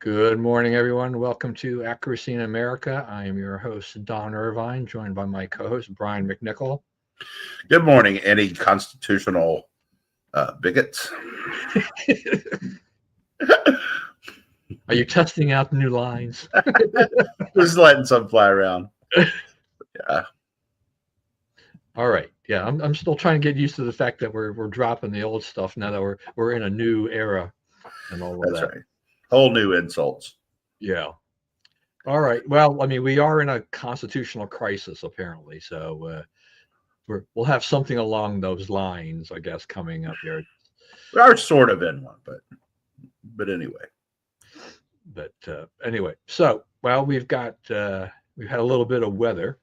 Good morning, everyone. Welcome to Accuracy in America. I am your host, Don Irvine, joined by my co-host, Brian McNichol. Good morning, any constitutional bigots. Are you testing out the new lines? Just letting some fly around. Yeah. All right. Yeah, I'm still trying to get used to the fact that we're dropping the old stuff now that we're in a new era and all of That's that. right. Whole new insults. Yeah. All right. Well, I mean, we are in a constitutional crisis apparently, so we'll have something along those lines, I guess, coming up here. We are sort of in one, but anyway. But anyway, so we've had a little bit of weather.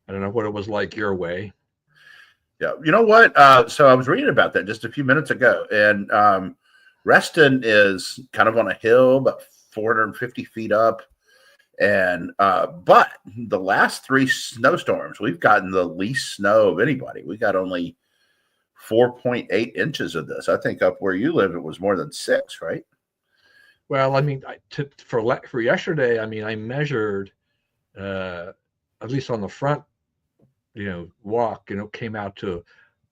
I don't know what it was like your way. Yeah, you know what? So I was reading about that just a few minutes ago, and Reston is kind of on a hill, about 450 feet up, and but the last three snowstorms, we've gotten the least snow of anybody. We got only 4.8 inches of this. I think up where you live, it was more than 6, right? Well, I mean, for yesterday, I mean, I measured, at least on the front, walk, came out to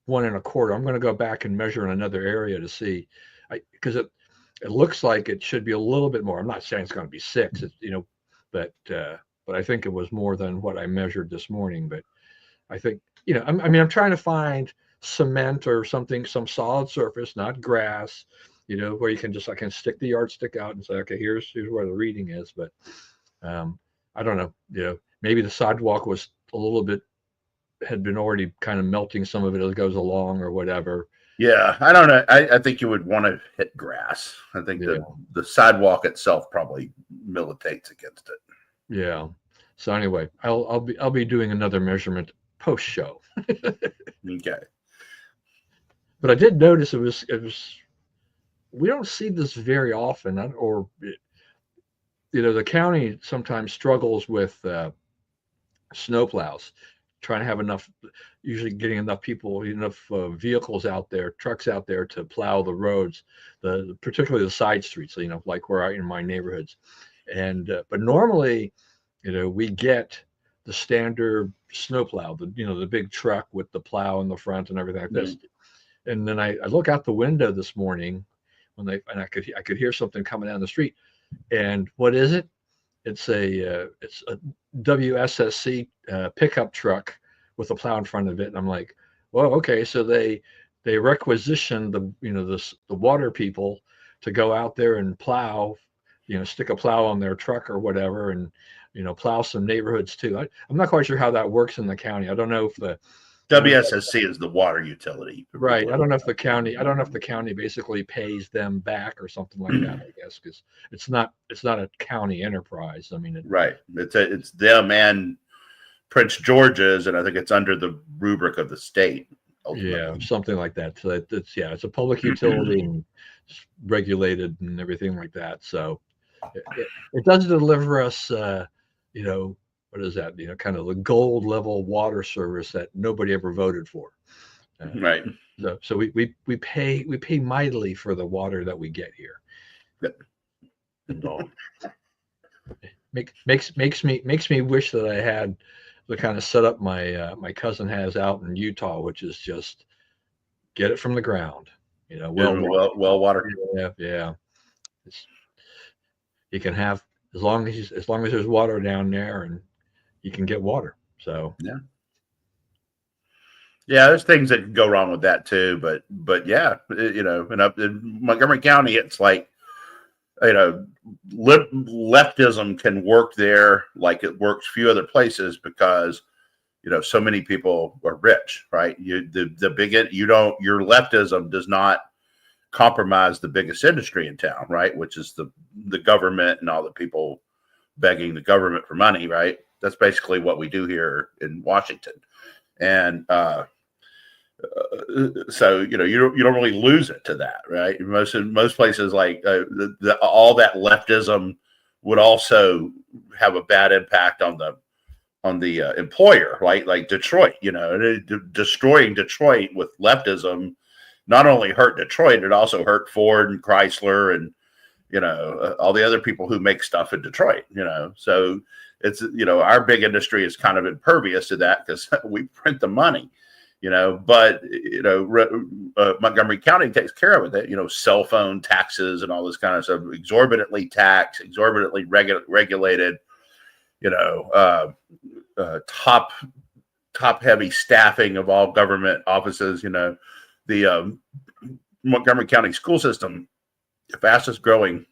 1.25. I'm going to go back and measure in another area to see, because it looks like it should be a little bit more. I'm not saying it's going to be 6, but I think it was more than what I measured this morning. But I think, I'm trying to find cement or something, some solid surface, not grass, where you can I can stick the yardstick out and say, okay, here's where the reading is. But I don't know, maybe the sidewalk was a little bit, had been already kind of melting some of it as it goes along or whatever. Yeah, I don't know. I think you would want to hit grass. I think the sidewalk itself probably militates against it. Yeah. So anyway, I'll be doing another measurement post show. Okay. But I did notice it was we don't see this very often, the county sometimes struggles with snowplows, trying to have usually getting enough people, enough vehicles out there, trucks out there to plow the roads, particularly the side streets, like where in my neighborhoods. And but normally, we get the standard snowplow, the big truck with the plow in the front and everything like this. And then I look out the window this morning and I could hear something coming down the street. And what is it? It's a WSSC pickup truck with a plow in front of it. And I'm like, well, okay, so they requisitioned the water people to go out there and plow, stick a plow on their truck or whatever, and plow some neighborhoods too. I'm not quite sure how that works in the county. I don't know if the WSSC is the water utility. Right. I don't know if the county basically pays them back or something like that, I guess, because it's not a county enterprise. I mean, right. It's them and Prince George's, and I think it's under the rubric of the state. Ultimately. Yeah, something like that. So it's a public utility and regulated and everything like that. So it does deliver us, what is that? Kind of the gold level water service that nobody ever voted for. Right. So we pay mightily for the water that we get here. Yep. And all. Makes me wish that I had the kind of setup my cousin has out in Utah, which is just get it from the ground. Well water. Yeah. You can have as long as there's water down there, and you can get water. So yeah, there's things that can go wrong with that too. But yeah, and up in Montgomery County, it's like, leftism can work there like it works few other places because, so many people are rich, right? Your leftism does not compromise the biggest industry in town, right? Which is the government and all the people begging the government for money, right? That's basically what we do here in Washington. And so you don't really lose it to that, right? Most places, like all that leftism would also have a bad impact on the employer, right? Like Detroit, destroying Detroit with leftism not only hurt Detroit, it also hurt Ford and Chrysler and all the other people who make stuff in Detroit, so it's, our big industry is kind of impervious to that because we print the money, but, Montgomery County takes care of it, cell phone taxes and all this kind of stuff, exorbitantly taxed, exorbitantly regulated, top heavy staffing of all government offices, the Montgomery County school system, the fastest growing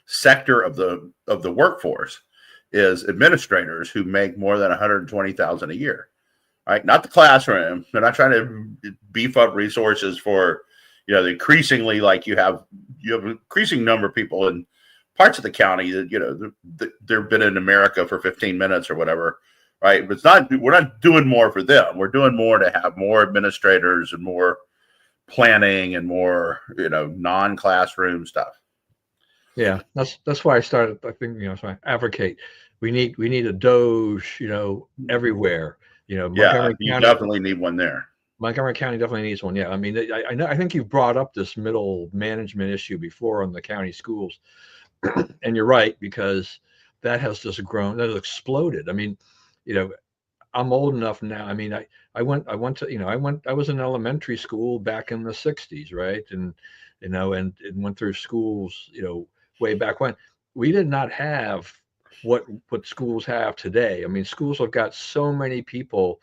sector of the workforce is administrators who make more than $120,000 a year, right? Not the classroom. They're not trying to beef up resources for, increasingly, like you have an increasing number of people in parts of the county that, they've been in America for 15 minutes or whatever, right? But we're not doing more for them. We're doing more to have more administrators and more planning and more, non-classroom stuff. Yeah, that's why I started. I think so I advocate. We need a Doge, everywhere. Montgomery you County, definitely need one there. Montgomery County definitely needs one. Yeah, I mean, I know. I think you've brought up this middle management issue before on the county schools, and you're right, because that has just grown. That has exploded. I mean, I'm old enough now. I mean, I was in elementary school back in the 60s, right? And and went through schools, way back when. We did not have what schools have today. I mean, schools have got so many people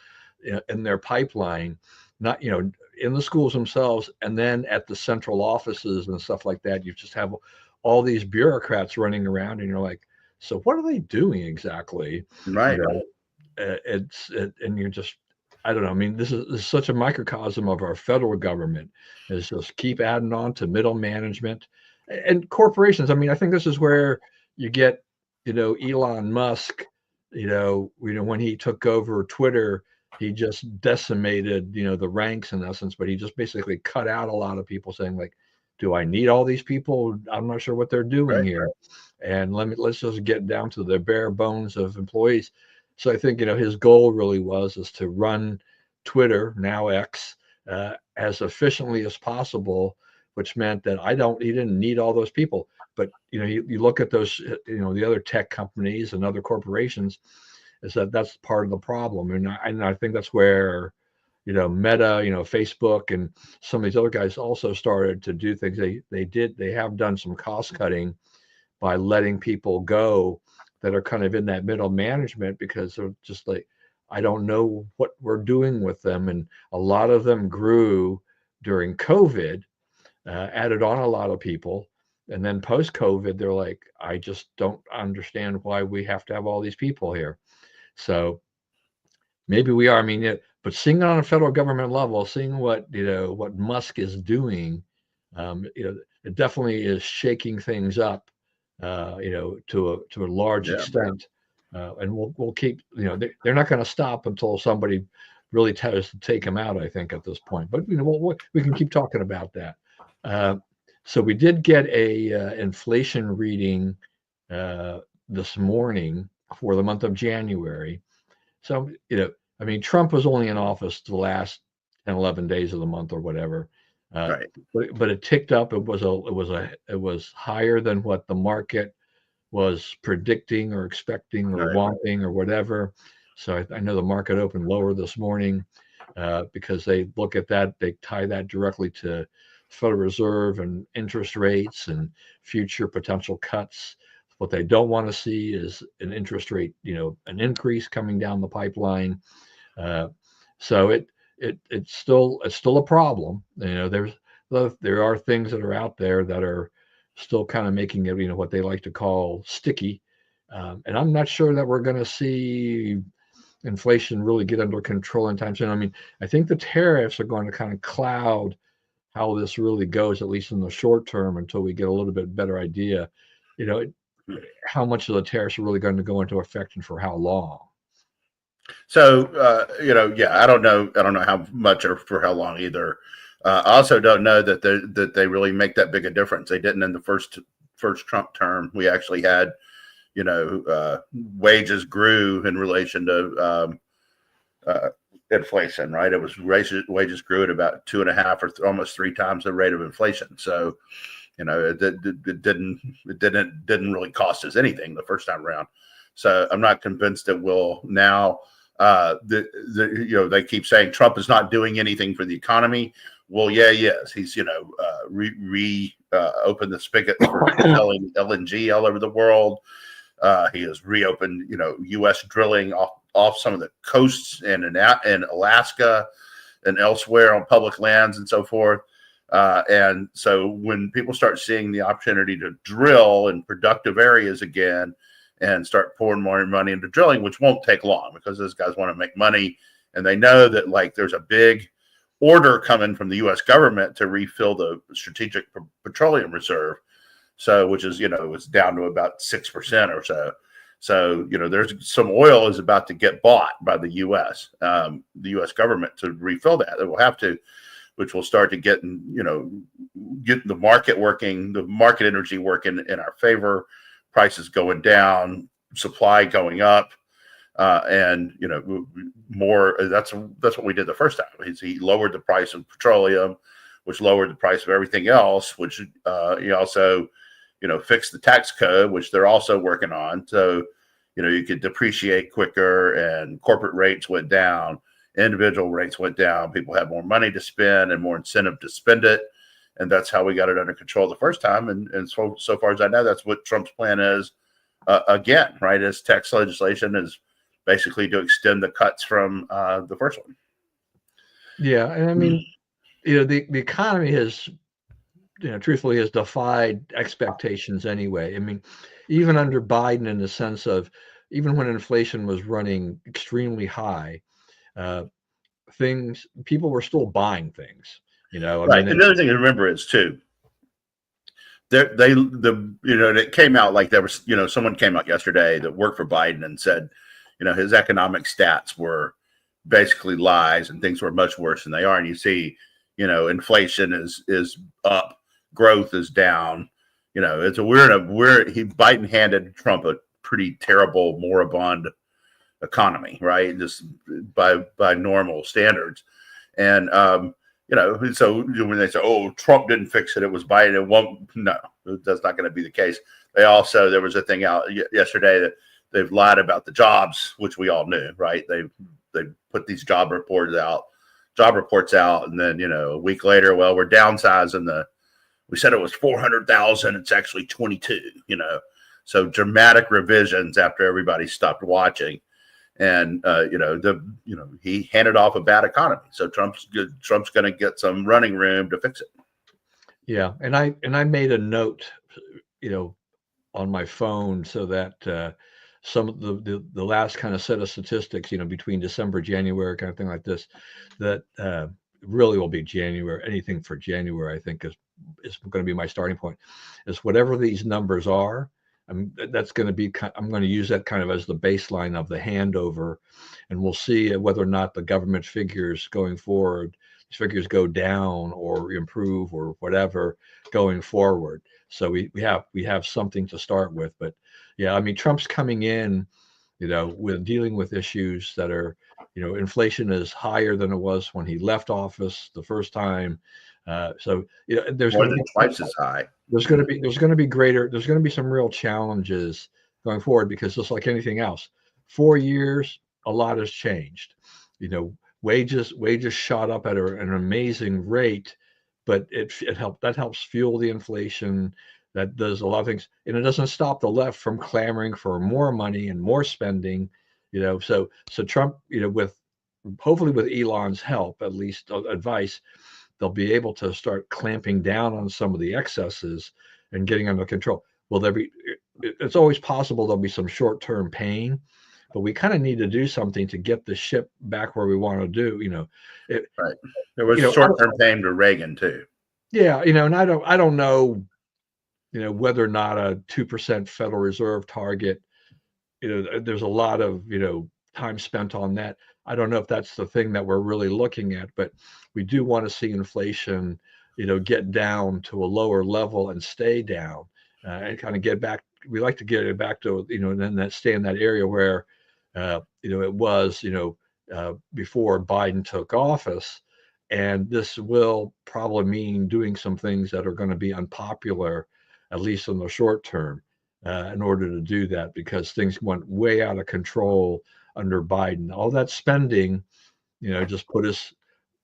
in their pipeline, not in the schools themselves, and then at the central offices and stuff like that. You just have all these bureaucrats running around, and you're like, so what are they doing exactly? Right. And you're just, I don't know. I mean, this is such a microcosm of our federal government, is just keep adding on to middle management and corporations. I mean, I think this is where you get, Elon Musk, when he took over Twitter, he just decimated, the ranks in essence, but he just basically cut out a lot of people saying, like, do I need all these people? I'm not sure what they're doing here. And let's just get down to the bare bones of employees. So I think, his goal really is to run Twitter, now X, as efficiently as possible, which meant that he didn't need all those people. But, you look at those, the other tech companies and other corporations, is that's part of the problem. And I think that's where, Meta, Facebook, and some of these other guys also started to do things. They have done some cost cutting by letting people go that are kind of in that middle management, because they're just like, I don't know what we're doing with them. And a lot of them grew during COVID, added on a lot of people. And then post-COVID, they're like, I just don't understand why we have to have all these people here. So maybe we are. I mean, but seeing it on a federal government level, seeing what Musk is doing, it definitely is shaking things up, to a large extent. And we'll keep, they're not going to stop until somebody really tries to take them out, I think, at this point. But we can keep talking about that. So we did get a inflation reading this morning for the month of January. So I mean, Trump was only in office the last 10, 11 days of the month or whatever. Right. But it ticked up. It was higher than what the market was predicting or expecting or wanting or whatever. So I know the market opened lower this morning because they look at that, they tie that directly to Federal Reserve and interest rates and future potential cuts. What they don't want to see is an interest rate, an increase coming down the pipeline. So it's still a problem. There are things that are out there that are still kind of making it, what they like to call sticky. And I'm not sure that we're going to see inflation really get under control anytime soon. I mean, I think the tariffs are going to kind of cloud how this really goes, at least in the short term, until we get a little bit better idea, how much of the tariffs are really going to go into effect and for how long. So, I don't know how much or for how long either. I also don't know that they really make that big a difference. They didn't in the first Trump term. We actually had, wages grew in relation to inflation, right? It was wages grew at about 2.5 or almost 3 times the rate of inflation. So, It didn't really cost us anything the first time around. So I'm not convinced that we'll now. They keep saying Trump is not doing anything for the economy. Well, yeah, he is. He's opened the spigot for selling LNG all over the world. He has reopened U.S. drilling off some of the coasts in Alaska and elsewhere on public lands and so forth. And so when people start seeing the opportunity to drill in productive areas again and start pouring more money into drilling, which won't take long because those guys want to make money. And they know that there's a big order coming from the U.S. government to refill the strategic petroleum reserve. So, which is, it's down to about 6% or so. So, there's some oil is about to get bought by the U.S. The U.S. government to refill that. It will have to, which will start to get the market working, the market energy working in our favor, prices going down, supply going up, and more. That's what we did the first time. He lowered the price of petroleum, which lowered the price of everything else. Which he also fixed the tax code, which they're also working on. So you could depreciate quicker, and corporate rates went down, individual rates went down. People have more money to spend and more incentive to spend it. And that's how we got it under control the first time. And so far as I know, that's what Trump's plan is again, right? His tax legislation is basically to extend the cuts from the first one. Yeah. And I mean, the economy has, truthfully has defied expectations anyway. I mean, even under Biden, in the sense of even when inflation was running extremely high, people were still buying things. Right. Another thing to remember is too, it came out like there was, someone came out yesterday that worked for Biden and said, his economic stats were basically lies and things were much worse than they are. And you see, inflation is up, growth is down. Biden handed Trump a pretty terrible, moribund economy, right? Just by normal standards. And so when they say, "Oh, Trump didn't fix it; it was Biden," it won't. No, that's not going to be the case. There was a thing out yesterday that they've lied about the jobs, which we all knew, right? They put these job reports out, and then a week later, well, we're downsizing we said it was 400,000; it's actually 22. So dramatic revisions after everybody stopped watching. And he handed off a bad economy, so Trump's going to get some running room to fix it. Yeah, and I made a note, on my phone, so that some of the last kind of set of statistics, between December, January, kind of thing like this, that really will be January. Anything for January, I think, is going to be my starting point. Is whatever these numbers are. That's going to be. I'm going to use that kind of as the baseline of the handover, and we'll see whether or not the government figures going forward, these figures go down or improve or whatever going forward. So we have something to start with. But yeah, I mean, Trump's coming in, with dealing with issues that are, inflation is higher than it was when he left office the first time. So there's more than twice as high. There's going to be some real challenges going forward, because just like anything else, 4 years, a lot has changed. Wages shot up at an amazing rate, but that helps fuel the inflation. That does a lot of things, and it doesn't stop the left from clamoring for more money and more spending. So Trump, hopefully with Elon's help, at least advice, they'll be able to start clamping down on some of the excesses and getting under control. It's always possible there'll be some short-term pain, but we kind of need to do something to get the ship back where we want to do. Right. There was short-term pain to Reagan too. Yeah, and I don't know, whether or not a 2% Federal Reserve target. There's a lot of time spent on that. I don't know if that's the thing that we're really looking at, but we do want to see inflation, get down to a lower level and stay down, and kind of get back. We like to get it back to, and then stay in that area where, it was, before Biden took office. And this will probably mean doing some things that are going to be unpopular, at least in the short term, in order to do that, because things went way out of control under Biden. All that spending, just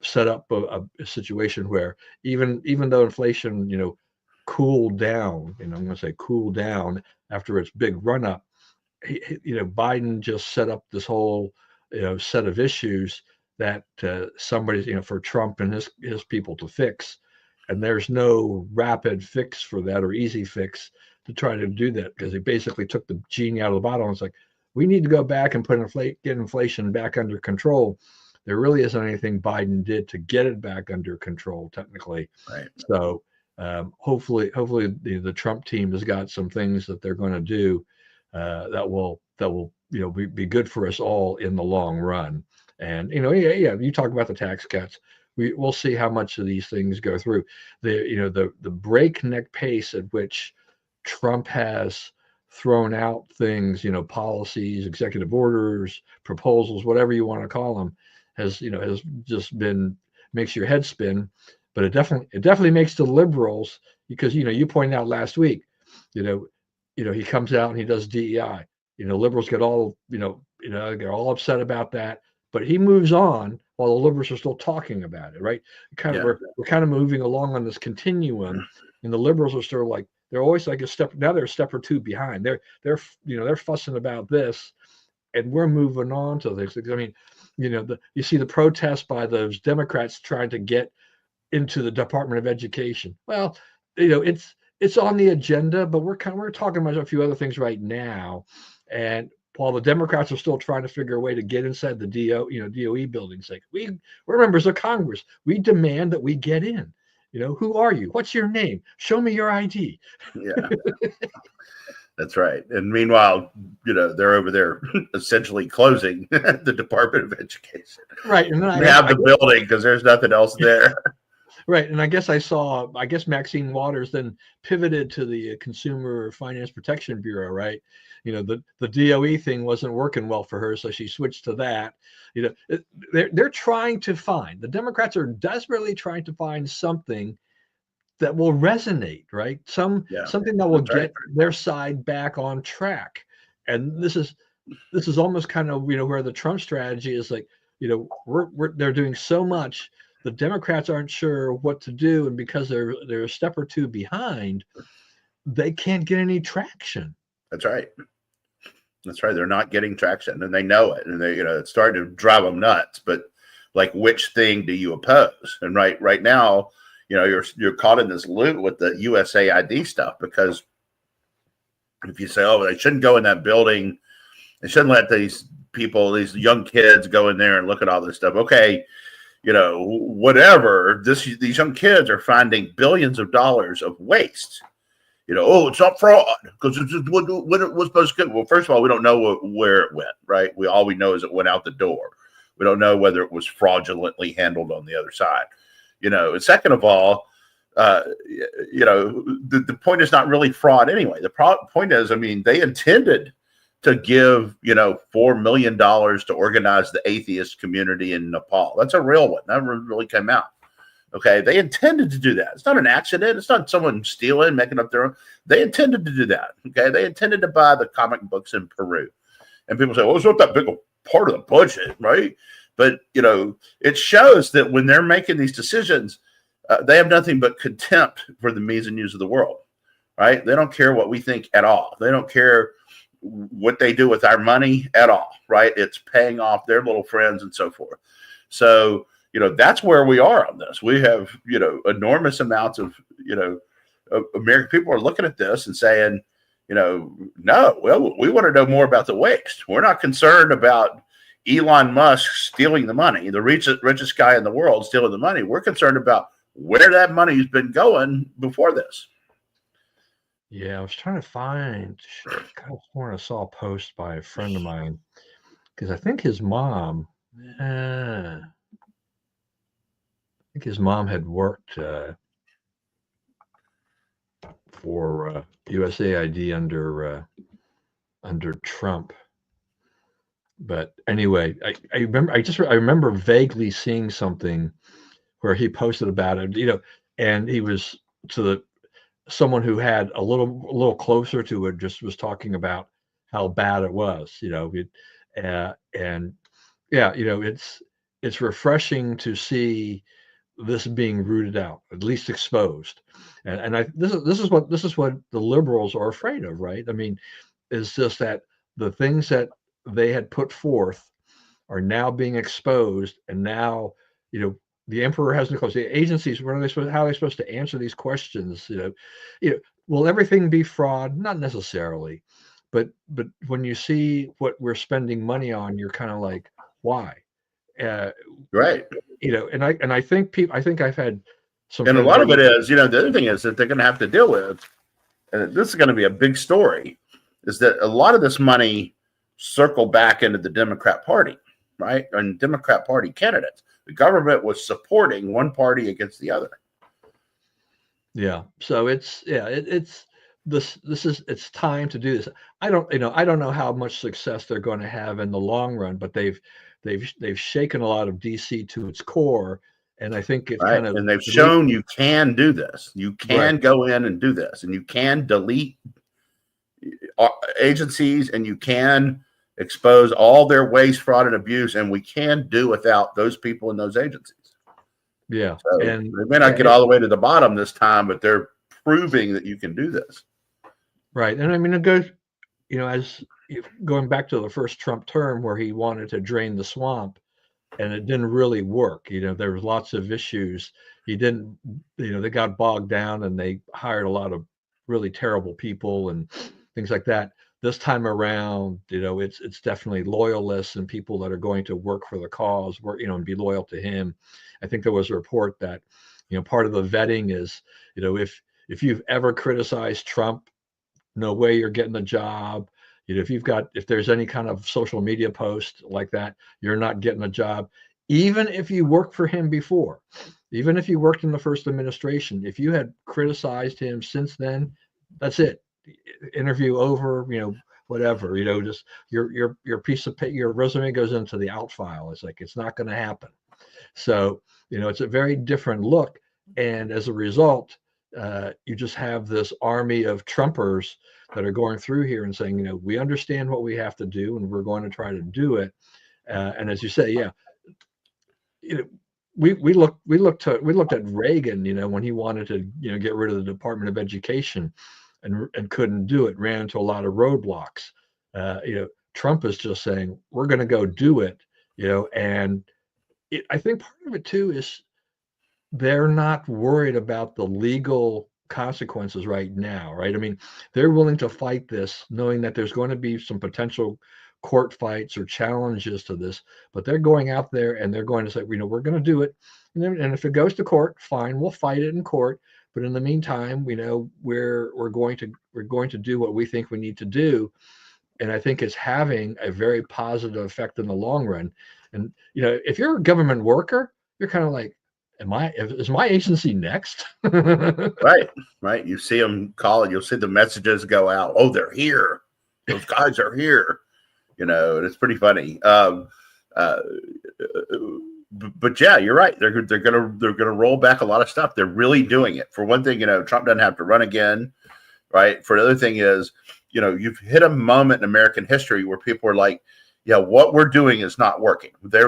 set up a situation where even though inflation, cooled down, I'm going to say cool down after its big run up, Biden just set up this whole, set of issues that somebody's, for Trump and his people to fix. And there's no rapid fix for that or easy fix to try to do that, because he basically took the genie out of the bottle and it's like, we need to go back and get inflation back under control. There really isn't anything Biden did to get it back under control, technically. Right. So hopefully the Trump team has got some things that they're going to do that will be good for us all in the long run. And you talk about the tax cuts. We'll see how much of these things go through. The breakneck pace at which Trump has thrown out things, policies, executive orders, proposals, whatever you want to call them, has just makes your head spin. But it definitely makes the liberals, because you pointed out last week, he comes out and he does DEI. Liberals get all they're all upset about that, but he moves on while the liberals are still talking about it, right? We're kind of moving along on this continuum, and the liberals are sort of like, they're always like they're a step or two behind. They're fussing about this, and we're moving on to this. I mean, you see the protests by those Democrats trying to get into the Department of Education. Well, it's on the agenda, but we're talking about a few other things right now. And while the Democrats are still trying to figure a way to get inside the DOE buildings, like we're members of Congress. We demand that we get in. Who are you? What's your name? Show me your ID. Yeah. That's right. And meanwhile, they're over there essentially closing the Department of Education. Right. And then they have the building because there's nothing else there. Right. And I guess Maxine Waters then pivoted to the Consumer Finance Protection Bureau, right? The DOE thing wasn't working well for her, so she switched to that. They're trying to find, the Democrats are desperately trying to find something that will resonate, right? Something that will get their side back on track. And this is almost kind of, where the Trump strategy is like, they're doing so much. The Democrats aren't sure what to do, and because they're a step or two behind, they can't get any traction. That's right. They're not getting traction, and they know it, and they it's starting to drive them nuts. But like, which thing do you oppose? And right now, you're caught in this loop with the USAID stuff, because if you say, oh, they shouldn't go in that building, they shouldn't let these young kids go in there and look at all this stuff. Okay. Whatever, these young kids are finding billions of dollars of waste. It's not fraud because it's just what it was supposed to go. Well, first of all, we don't know where it went, right? All we know is it went out the door. We don't know whether it was fraudulently handled on the other side. And second of all, the point is not really fraud anyway. The point is, they intended to give, $4 million to organize the atheist community in Nepal. That's a real one. That really came out. Okay. They intended to do that. It's not an accident. It's not someone stealing, making up their own. They intended to do that. Okay. They intended to buy the comic books in Peru. And people say, well, it's not that big a part of the budget, right? But, it shows that when they're making these decisions, they have nothing but contempt for the me's and you's of the world, right? They don't care what we think at all. They don't care what they do with our money at all, right? It's paying off their little friends and so forth. So, that's where we are on this. We have, enormous amounts of, American people are looking at this and saying, no, well, we want to know more about the waste. We're not concerned about Elon Musk stealing the money, the richest guy in the world stealing the money. We're concerned about where that money's been going before this. Yeah, I was trying to find. I saw a post by a friend of mine, because I think his mom. I think his mom had worked for USAID under Trump. But anyway, I remember vaguely seeing something where he posted about it, and he was to someone who had a little closer to it, just was talking about how bad it was, and yeah, it's refreshing to see this being rooted out, at least exposed. And this is what the liberals are afraid of, right? I mean, is just that the things that they had put forth are now being exposed, and now the emperor hasn't closed. The agencies, how are they supposed to answer these questions? Will everything be fraud? Not necessarily, but when you see what we're spending money on, you're kind of like, why? Right. And I think I've had some, and a lot of it is, the other thing is that they're going to have to deal with, and this is going to be a big story, is that a lot of this money circle back into the Democrat Party, right? And Democrat Party candidates. The government was supporting one party against the other. Yeah. So it's time to do this. I don't know how much success they're going to have in the long run, but they've shaken a lot of DC to its core. And I think it's right. And they've shown you can do this. You can go in and do this, and you can delete agencies, and you can expose all their waste, fraud, and abuse, and we can do without those people in those agencies. Yeah. So and they may not get all the way to the bottom this time, but they're proving that you can do this. Right. And I mean, it goes, as going back to the first Trump term where he wanted to drain the swamp, and it didn't really work. There was lots of issues. He didn't, they got bogged down, and they hired a lot of really terrible people and things like that. This time around, it's definitely loyalists and people that are going to work for the cause, and be loyal to him. I think there was a report that, part of the vetting is, if you've ever criticized Trump, no way you're getting the job. If there's any kind of social media post like that, you're not getting a job. Even if you worked for him before, even if you worked in the first administration, if you had criticized him since then, that's it. Interview over, whatever, just your piece of your resume goes into the out file. It's like, it's not going to happen. So, it's a very different look. And as a result, you just have this army of Trumpers that are going through here and saying, we understand what we have to do, and we're going to try to do it. And as you say, yeah, we looked at Reagan, when he wanted to, get rid of the Department of Education, and couldn't do it, ran into a lot of roadblocks. Trump is just saying, we're going to go do it, and I think part of it too is they're not worried about the legal consequences right now, right? I mean, they're willing to fight this, knowing that there's going to be some potential court fights or challenges to this, but they're going out there and they're going to say, we're going to do it. And if it goes to court, fine, we'll fight it in court. But in the meantime, we're going to do what we think we need to do. And I think it's having a very positive effect in the long run. And, if you're a government worker, you're kind of like, is my agency next? Right. You see them call it. You'll see the messages go out. Oh, they're here. Those guys are here. And it's pretty funny. But yeah, you're right. They're gonna roll back a lot of stuff. They're really doing it. For one thing, Trump doesn't have to run again, right? For another thing is, you've hit a moment in American history where people are like, yeah, what we're doing is not working. They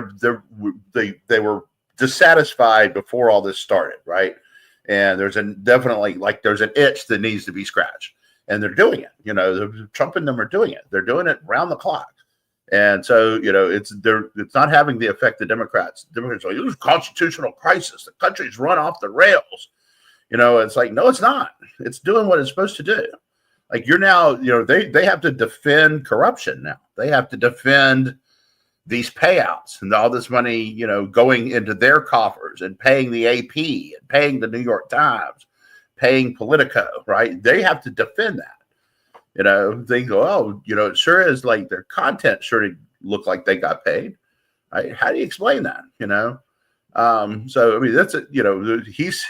were dissatisfied before all this started, right? And there's definitely there's an itch that needs to be scratched, and they're doing it. Trump and them are doing it. They're doing it round the clock. And so, it's not having the effect the Democrats are like, this is a constitutional crisis. The country's run off the rails. It's like, no, it's not. It's doing what it's supposed to do. Like, you're now, they have to defend corruption now. They have to defend these payouts and all this money, going into their coffers and paying the AP and paying the New York Times, paying Politico, right? They have to defend that. They go, oh, it sure is like their content sure look like they got paid. Right? How do you explain that? So I mean, that's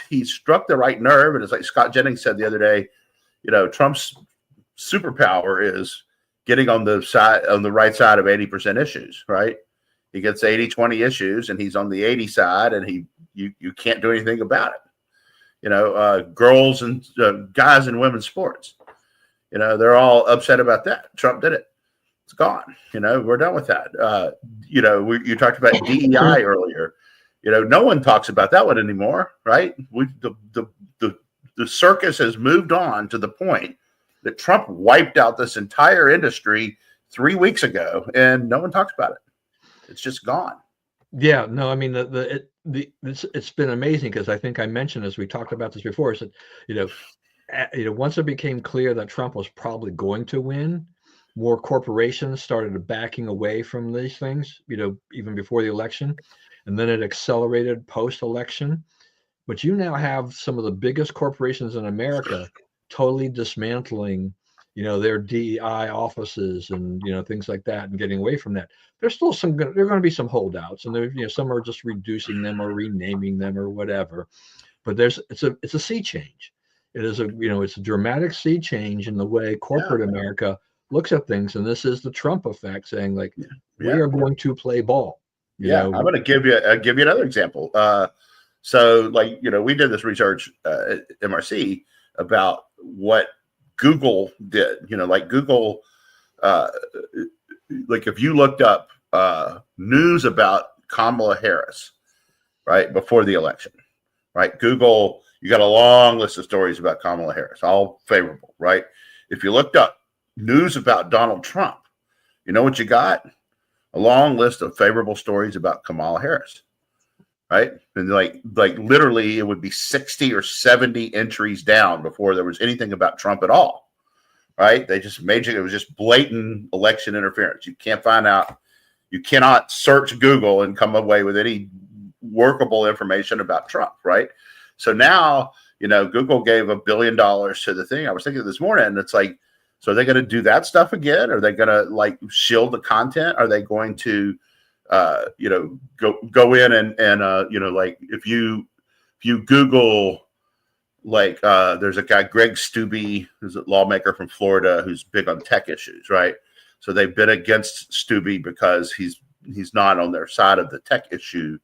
he struck the right nerve, and it's like Scott Jennings said the other day. Trump's superpower is getting on the right side of 80% issues, right? He gets 80-20 issues, and he's on the 80 side, and you can't do anything about it. Girls and guys in women's sports, they're all upset about that. Trump did it. It's gone. We're done with that. You talked about DEI earlier. No one talks about that one anymore, right? The circus has moved on to the point that Trump wiped out this entire industry 3 weeks ago, and no one talks about it. It's just gone. Yeah, no, I mean it's been amazing, because I think I mentioned, as we talked about this before, is that once it became clear that Trump was probably going to win, more corporations started backing away from these things, even before the election, and then it accelerated post-election. But you now have some of the biggest corporations in America totally dismantling, their DEI offices and things like that, and getting away from that. There's still there are going to be some holdouts, and there, some are just reducing them or renaming them or whatever. But it's a sea change. It is it's a dramatic sea change in the way corporate America looks at things, and this is the Trump effect, saying like, we are going to play ball. I'm going to give you another example. So we did this research at MRC about what Google did. Google, if you looked up news about Kamala Harris, right, before the election, right? Google, you got a long list of stories about Kamala Harris, all favorable, right? If you looked up news about Donald Trump, you know what you got? A long list of favorable stories about Kamala Harris, right? And literally it would be 60 or 70 entries down before there was anything about Trump at all, right? They just it was just blatant election interference. You can't find out, you cannot search Google and come away with any workable information about Trump, right? So now, Google gave $1 billion to the thing. I was thinking this morning, and it's like, so are they going to do that stuff again? Are they going to shield the content? Are they going to, go in and if you Google, there's a guy, Greg Steube, who's a lawmaker from Florida, who's big on tech issues, right? So they've been against Steube because he's not on their side of the tech issue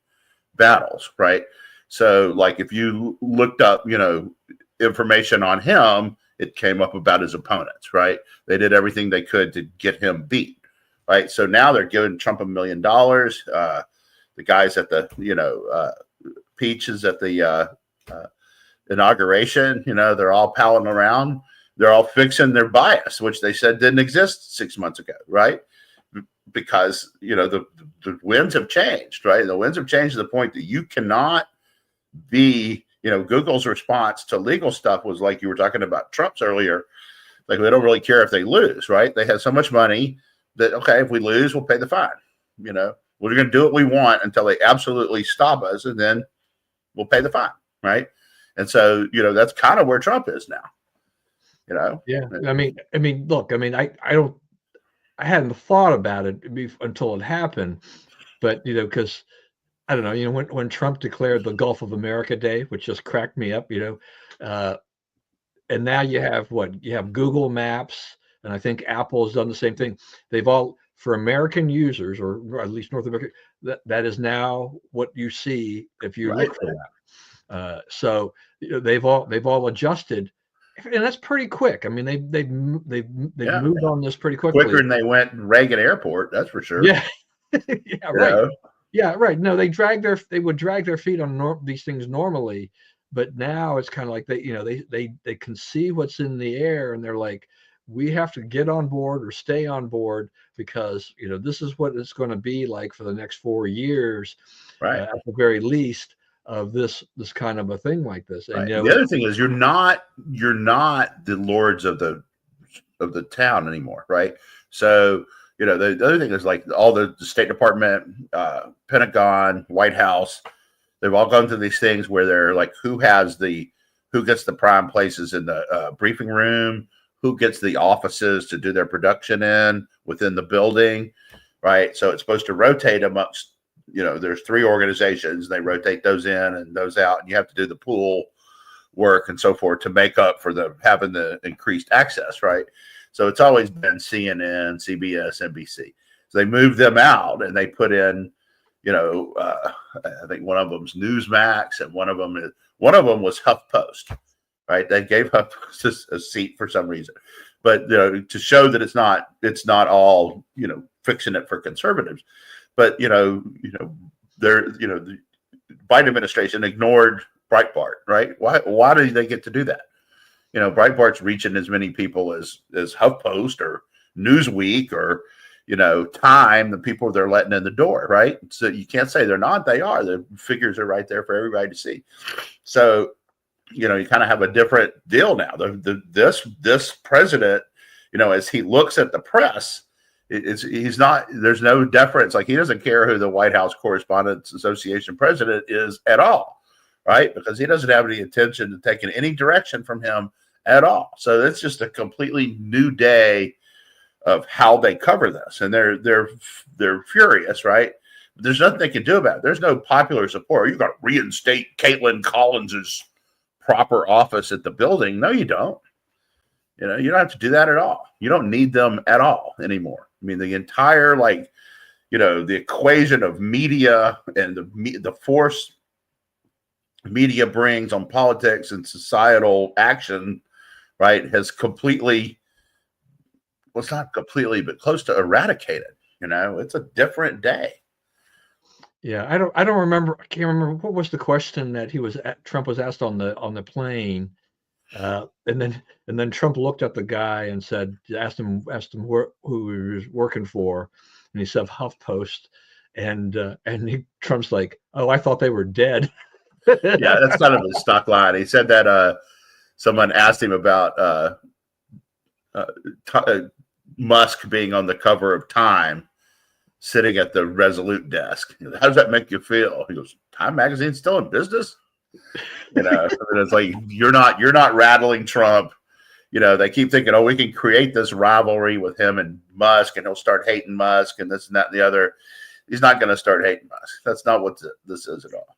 battles, right? So if you looked up, information on him, it came up about his opponents, right? They did everything they could to get him beat, right? So now they're giving Trump $1 million. The guys at the, Peaches at the inauguration, they're all palling around. They're all fixing their bias, which they said didn't exist 6 months ago, right? Because, the winds have changed, right? The winds have changed to the point that you cannot be, Google's response to legal stuff was like you were talking about Trump's earlier. They don't really care if they lose, right? They have so much money that, okay, if we lose, we'll pay the fine. We're going to do what we want until they absolutely stop us, and then we'll pay the fine, right? And so, that's kind of where Trump is now. Yeah. I mean, look, I hadn't thought about it until it happened, but because I don't know, when Trump declared the Gulf of America Day, which just cracked me up, and now you have Google Maps, and I think Apple has done the same thing. They've all, for American users, or at least North America, that is now what you see if you look for that. So they've all adjusted, and that's pretty quick. I mean, they've moved on this pretty quickly. Quicker than they went Reagan Airport, that's for sure. Yeah, yeah, right. Yeah, right. No, they would drag their feet on these things normally, but now it's kind of like they can see what's in the air, and they're like, we have to get on board or stay on board, because this is what it's going to be like for the next 4 years, right? At the very least, of this kind of a thing like this. And the other thing is, you're not the lords of the town anymore, right? So the other thing is all the State Department, Pentagon, White House, they've all gone through these things where they're like, who gets the prime places in the briefing room, who gets the offices to do their production within the building, right? So it's supposed to rotate amongst, there's 3 organizations, they rotate those in and those out, and you have to do the pool work and so forth to make up for having the increased access, right? So it's always been CNN, CBS, NBC. So they moved them out and they put in, I think one of them's Newsmax and one of them was HuffPost, right? They gave HuffPost a seat for some reason, but to show that it's not all fixing it for conservatives, but the Biden administration ignored Breitbart, right? Why do they get to do that? Breitbart's reaching as many people as HuffPost or Newsweek or Time, the people they're letting in the door, right? So you can't say they're not. They are. The figures are right there for everybody to see. So you kind of have a different deal now. This president, as he looks at the press, he's not. There's no deference. Like, he doesn't care who the White House Correspondents Association president is at all, right? Because he doesn't have any intention to take in any direction from him at all. So it's just a completely new day of how they cover this, and they're furious, right? There's nothing they can do about it. There's no popular support. You've got to reinstate Caitlin Collins's proper office at the building. No, you don't. You don't have to do that at all. You don't need them at all anymore. I mean, the entire the equation of media and the force media brings on politics and societal action, right, has completely. Well, it's not completely, but close to eradicated. It's a different day. Yeah, I don't remember. I can't remember what was the question that Trump was asked on the plane, and then Trump looked at the guy and asked him who he was working for, and he said HuffPost, and Trump's like, oh, I thought they were dead. Yeah, that's kind of a stock line. He said that someone asked him about Musk being on the cover of Time, sitting at the Resolute desk. How does that make you feel? He goes, Time magazine's still in business? And it's like, you're not rattling Trump. They keep thinking, oh, we can create this rivalry with him and Musk, and he'll start hating Musk and this and that and the other. He's not going to start hating Musk. That's not what this is at all.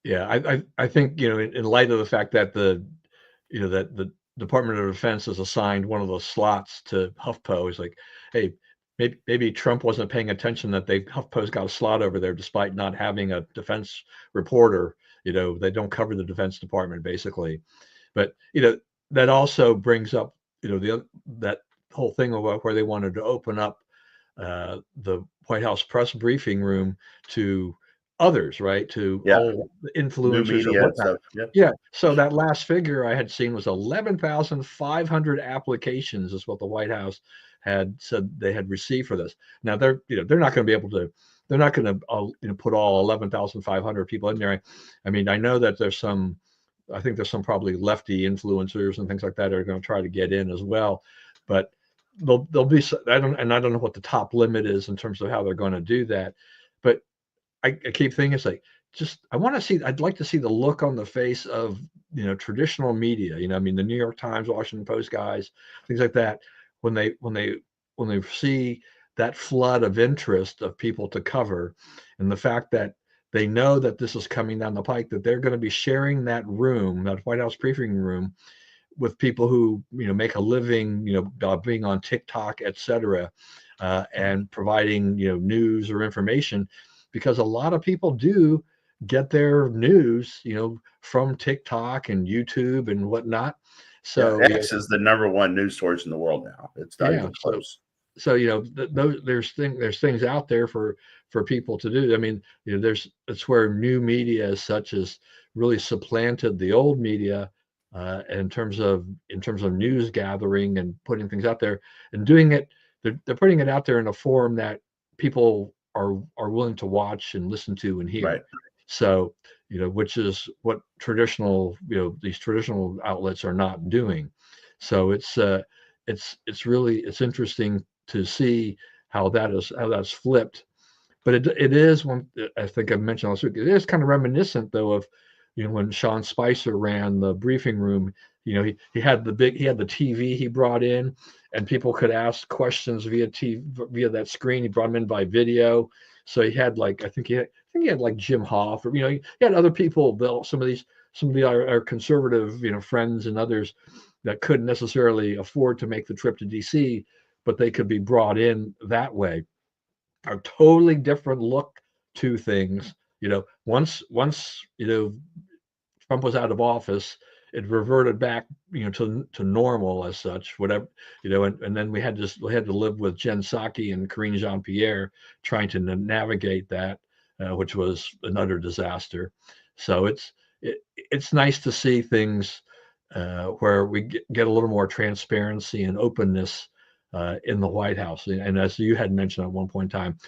Yeah, I think, in light of the fact that the Department of Defense has assigned one of those slots to HuffPo, like, hey, maybe Trump wasn't paying attention that HuffPo's got a slot over there despite not having a defense reporter. They don't cover the Defense Department, basically. But that also brings up that whole thing about where they wanted to open up the White House press briefing room to others, right? To all the influencers media or whatnot. Yeah. So that last figure I had seen was 11,500 applications is what the White House had said they had received for this. Now they're not going to be able to. They're not going to put all 11,500 people in there. I mean, I know that there's some. I think there's some probably lefty influencers and things like that are going to try to get in as well, but there'll be. I don't know what the top limit is in terms of how they're going to do that, but I keep thinking, it's like, I'd like to see the look on the face of, traditional media, I mean, the New York Times, Washington Post guys, things like that, when they see that flood of interest of people to cover, and the fact that they know that this is coming down the pike, that they're going to be sharing that room, that White House briefing room, with people who, make a living, being on TikTok, etc., and providing, news or information. Because a lot of people do get their news, from TikTok and YouTube and whatnot. So X is the number one news source in the world now. It's not even close. So there's things out there for people to do. I mean, it's where new media as such has really supplanted the old media in terms of news gathering and putting things out there and doing it. They're putting it out there in a form that people are willing to watch and listen to and hear. Right. So, which is what these traditional outlets are not doing. So it's interesting to see how that's flipped. But it is one, I think I mentioned last week, it is kind of reminiscent though of, when Sean Spicer ran the briefing room, he had the TV he brought in, and people could ask questions via that screen. He brought them in by video. So he had I think he had like Jim Hoff, or he had other people. Some of our conservative friends and others that couldn't necessarily afford to make the trip to DC, but they could be brought in that way. a totally different look to things. Once Trump was out of office, it reverted back, to normal as such, whatever, and then we had to live with Jen Psaki and Karine Jean-Pierre trying to navigate that, which was another disaster. So it's nice to see things where we get a little more transparency and openness in the White House. And as you had mentioned at one point in time,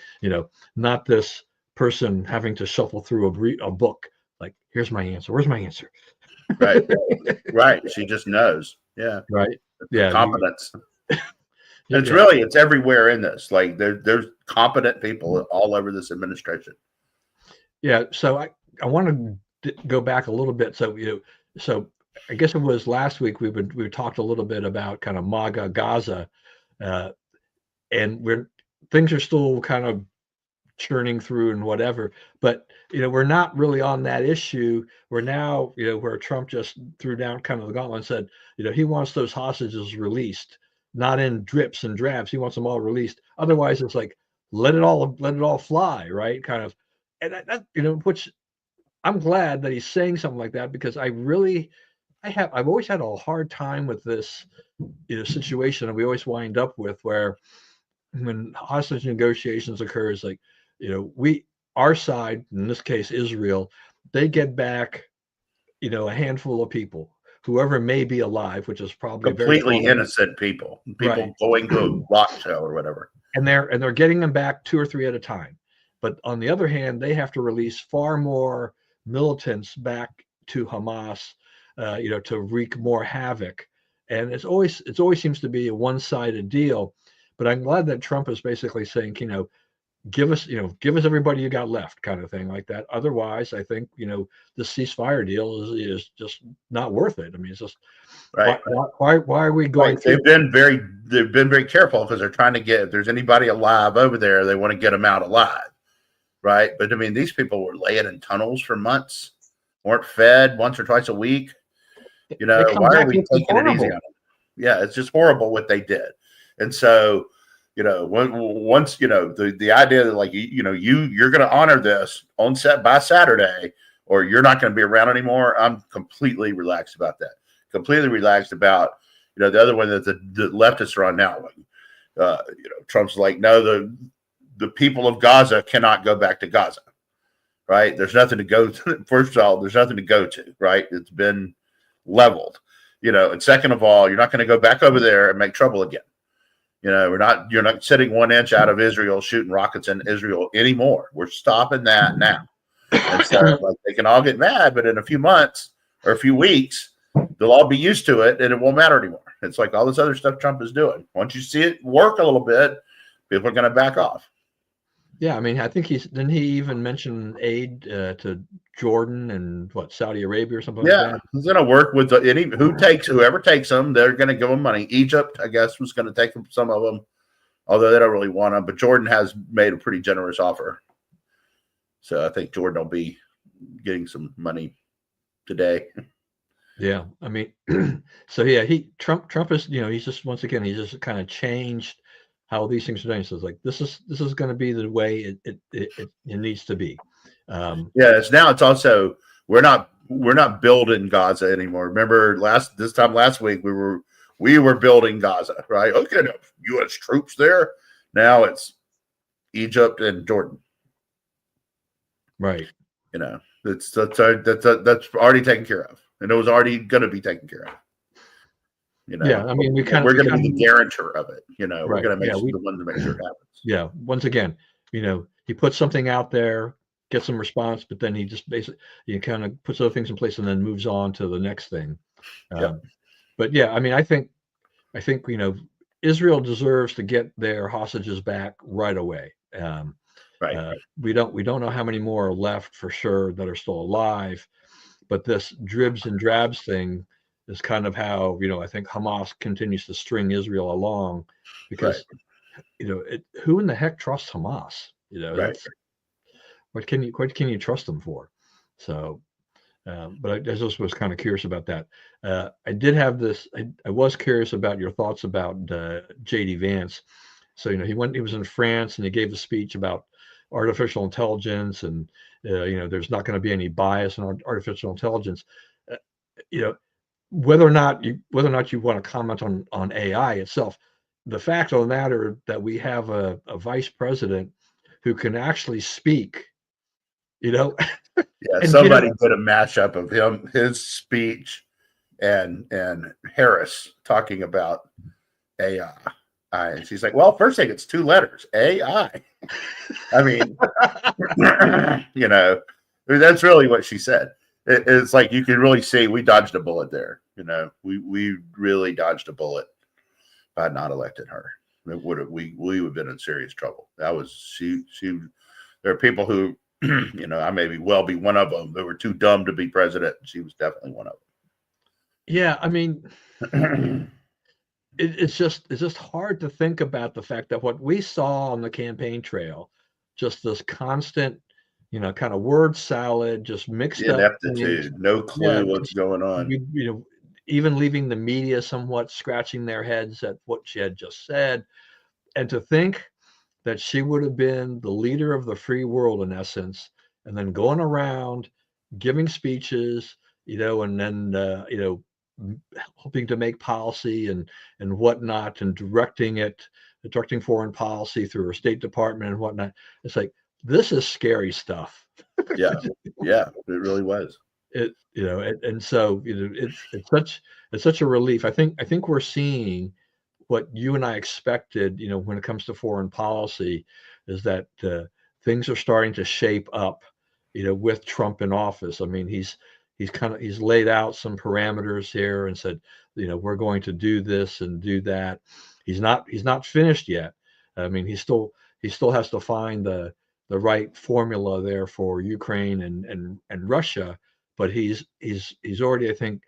not this person having to shuffle through a book like, here's my answer. Where's my answer? Right. Right. She just knows. Yeah. Right. Yeah. Competence. It's everywhere in this. Like there's competent people all over this administration. Yeah. So I want to go back a little bit. So I guess it was last week we talked a little bit about kind of MAGA Gaza, and things are still kind of churning through and whatever, but we're not really on that issue. We're now where Trump just threw down kind of the gauntlet and said he wants those hostages released, not in drips and drabs. He wants them all released. Otherwise, it's like let it all fly, right? Kind of, and that which I'm glad that he's saying something like that, because I've always had a hard time with this situation that we always wind up with, where when hostage negotiations occurs, like our side, in this case Israel, they get back a handful of people, whoever may be alive, which is probably completely innocent people right, going to a rock show or whatever, and they're getting them back 2 or 3 at a time. But on the other hand, they have to release far more militants back to Hamas, to wreak more havoc. And it always seems to be a one-sided deal. But I'm glad that Trump is basically saying, give us everybody you got left, kind of thing like that. Otherwise, I think, the ceasefire deal is just not worth it. I mean, it's just right. Why are we going? Right. They've been very careful, because they're trying to get, if there's anybody alive over there, they want to get them out alive. Right. But I mean, these people were laying in tunnels for months, weren't fed once or twice a week. Why are we taking it easy on them? Yeah, it's just horrible what they did. And so, once, the idea that like, you're going to honor this on set by Saturday, or you're not going to be around anymore. I'm completely relaxed about that. Completely relaxed about, the other one that the leftists are on now. Like, Trump's like, no, the people of Gaza cannot go back to Gaza. Right. There's nothing to go to. First of all, there's nothing to go to. Right. It's been leveled, and second of all, you're not going to go back over there and make trouble again. You're not sitting 1 inch out of Israel shooting rockets in Israel anymore. We're stopping that now. And so like, they can all get mad, but in a few months or a few weeks, they'll all be used to it and it won't matter anymore. It's like all this other stuff Trump is doing. Once you see it work a little bit, people are going to back off. Yeah, I mean, I think didn't he even mention aid to Jordan and Saudi Arabia or something like that? He's going to work with whoever takes them, they're going to give them money. Egypt, I guess, was going to take some of them, although they don't really want them. But Jordan has made a pretty generous offer. So I think Jordan will be getting some money today. Yeah, I mean, so yeah, Trump is, he's just, once again, he just kind of changed how these things are done. So it's like, this is going to be the way it needs to be. It's also, we're not building Gaza anymore. Remember last week we were building Gaza, right? Okay, U.S. troops there. Now it's Egypt and Jordan. Right. That's already taken care of, and it was already going to be taken care of. Yeah, I mean, we're going to be the guarantor of it. We're right. going to make the ones to make sure it happens. Yeah. Once again, he puts something out there, gets some response, but then he just basically kind of puts other things in place and then moves on to the next thing. But yeah, I mean, I think Israel deserves to get their hostages back right away. Right. We don't know how many more are left for sure that are still alive, but this dribs and drabs thing is kind of how, I think Hamas continues to string Israel along, because, who in the heck trusts Hamas? Right. What can you trust them for? So, but I just was kind of curious about that. I did have this, I was curious about your thoughts about JD Vance. So he was in France and he gave a speech about artificial intelligence, and there's not going to be any bias in artificial intelligence. Uh, you know, whether or not you want to comment on AI itself, the fact of the matter that we have a vice president who can actually speak, Yeah, and somebody did a mashup of his speech, and Harris talking about AI. And she's like, well, first thing, it's 2 letters, AI. I mean, that's really what she said. It's like you can really see we dodged a bullet there. We really dodged a bullet by not electing her. We would have been in serious trouble. That was she. There are people who, I may be one of them, that were too dumb to be president. She was definitely one of them. Yeah, I mean, it's just hard to think about the fact that what we saw on the campaign trail, just this constant, kind of word salad, just mixed up Ineptitude, no clue what's going on. Even leaving the media somewhat scratching their heads at what she had just said, and to think that she would have been the leader of the free world in essence, and then going around giving speeches, and then hoping to make policy and whatnot, and directing foreign policy through her State Department and whatnot. It's like, this is scary stuff. Yeah, it really was. And so it's such a relief. I think we're seeing what you and I expected, when it comes to foreign policy, is that things are starting to shape up, with Trump in office. I mean, he's laid out some parameters here and said, we're going to do this and do that. He's not finished yet. I mean, he still has to find the right formula there for Ukraine and Russia, but he's already, I think,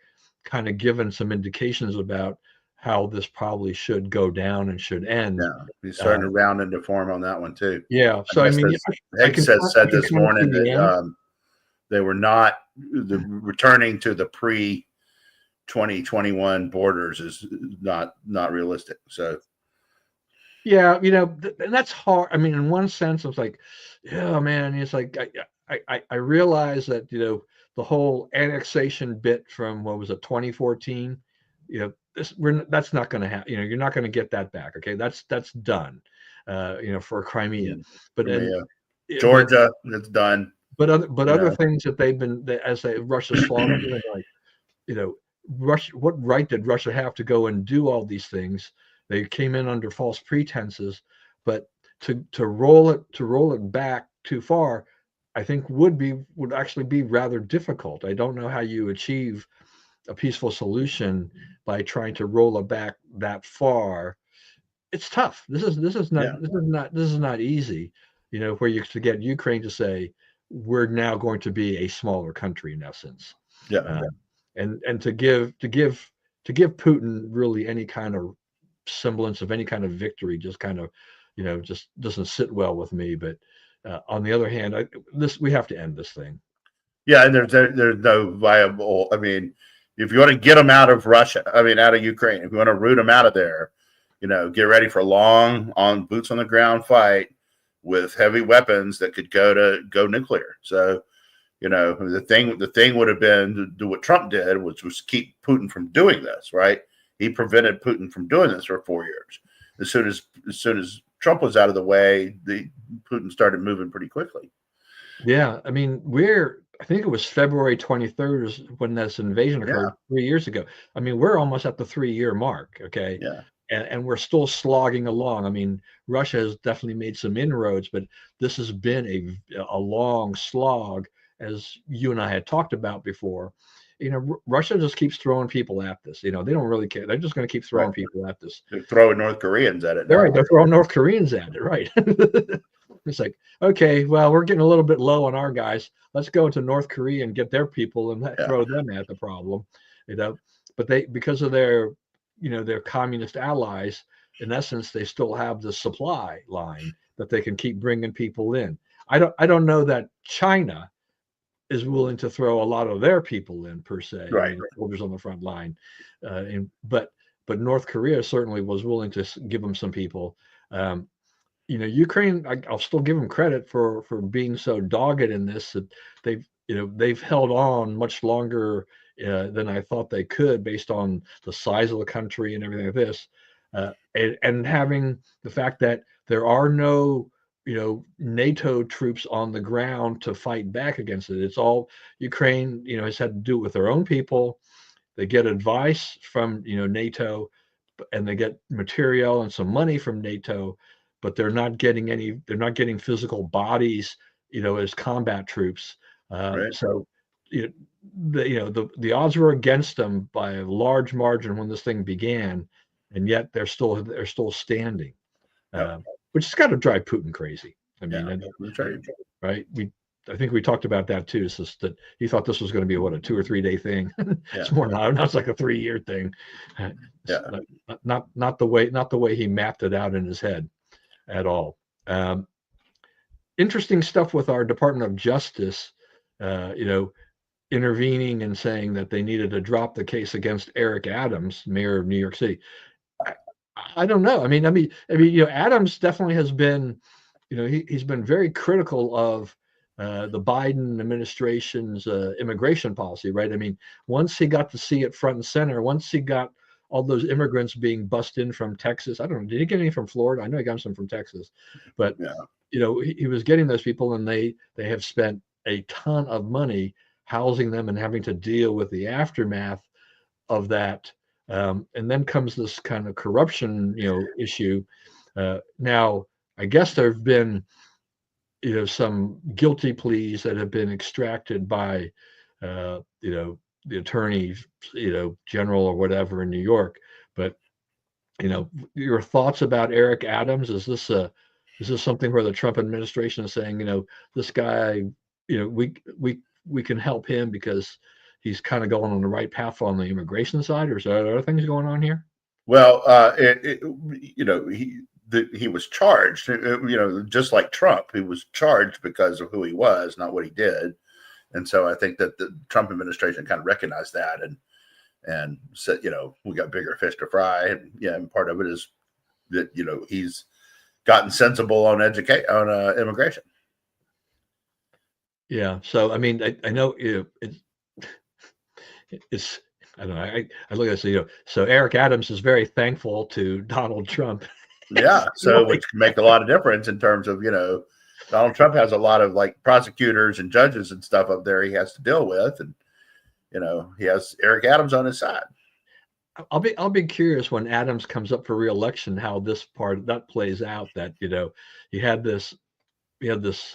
kind of given some indications about how this probably should go down and should end. Yeah, he's starting to round into form on that one too. Yeah. So I mean, Higgs said this morning that they were not returning to the pre-2021 borders is not realistic. So yeah, and that's hard. I mean, in one sense, it's like, yeah, man, it's like I realize that the whole annexation bit from, what was it, 2014, that's not going to happen. You're not going to get that back. Okay, that's done. For Crimea, but Georgia, it's done. But other things that they've been, as Russia slaughtered, like, Russia. What right did Russia have to go and do all these things? They came in under false pretenses, but to roll it back too far, I think would actually be rather difficult. I don't know how you achieve a peaceful solution by trying to roll it back that far. It's tough. This is not easy. Where you to get Ukraine to say, we're now going to be a smaller country in essence. Yeah. And to give Putin really any kind of semblance of any kind of victory just kind of, just doesn't sit well with me. But on the other hand, we have to end this thing. Yeah, and there's no viable. I mean, if you want to get them out of Russia, out of Ukraine, if you want to root them out of there, get ready for a long boots on the ground fight with heavy weapons that could go nuclear. So, the thing would have been to do what Trump did, which was keep Putin from doing this, right? He prevented Putin from doing this for 4 years. As soon as Trump was out of the way, Putin started moving pretty quickly. Yeah, I mean, I think it was February 23rd when this invasion occurred 3 years ago. I mean, we're almost at the 3-year mark, okay? Yeah. And we're still slogging along. I mean, Russia has definitely made some inroads, but this has been a long slog, as you and I had talked about before. Russia just keeps throwing people at this. They don't really care. They're just going to keep throwing people at this. They're throwing North Koreans at it. Right, they're throwing North Koreans at it, right? It's like, okay, well, we're getting a little bit low on our guys. Let's go to North Korea and get their people and throw them at the problem. But because of their communist allies, in essence, they still have the supply line that they can keep bringing people in. I don't know that China is willing to throw a lot of their people in per se, right? Soldiers on the front line, but North Korea certainly was willing to give them some people. Um, Ukraine, I'll still give them credit for being so dogged in this. That they've held on much longer than I thought they could, based on the size of the country and everything like this, and having the fact that there are no NATO troops on the ground to fight back against it. It's all Ukraine, has had to do with their own people. They get advice from NATO, and they get material and some money from NATO, but they're not getting physical bodies, as combat troops. Right. So the odds were against them by a large margin when this thing began, and yet they're still standing, Yep. which has got to drive Putin crazy. I mean, That's right. right? I think we talked about that too. It's just that he thought this was going to be a 2 or 3 day thing. It's more now. It's like a 3-year thing. Yeah. Not the way he mapped it out in his head at all. Interesting stuff with our Department of Justice, intervening and saying that they needed to drop the case against Eric Adams, mayor of New York City. I don't know. I mean, Adams definitely has been, he's been very critical of the Biden administration's immigration policy, right? I mean, once he got to see it front and center, once he got all those immigrants being bussed in from Texas, I don't know, did he get any from Florida? I know he got some from Texas, but he was getting those people, and they have spent a ton of money housing them and having to deal with the aftermath of that. And then comes this kind of corruption, issue. Now, I guess there have been, some guilty pleas that have been extracted by, the attorney, general or whatever in New York. But, your thoughts about Eric Adams? Is this something where the Trump administration is saying, this guy, we can help him because he's kind of going on the right path on the immigration side, or is there other things going on here? Well, he was charged, just like Trump. He was charged because of who he was, not what he did. And so I think that the Trump administration kind of recognized that and said, we got bigger fish to fry. And part of it is that, he's gotten sensible on immigration. Yeah. So, I mean, I know it's, I don't know. I look at it, so Eric Adams is very thankful to Donald Trump. Yeah. So which can make a lot of difference in terms of, Donald Trump has a lot of like prosecutors and judges and stuff up there he has to deal with. And, he has Eric Adams on his side. I'll be curious when Adams comes up for re-election, how this part that plays out, that, he had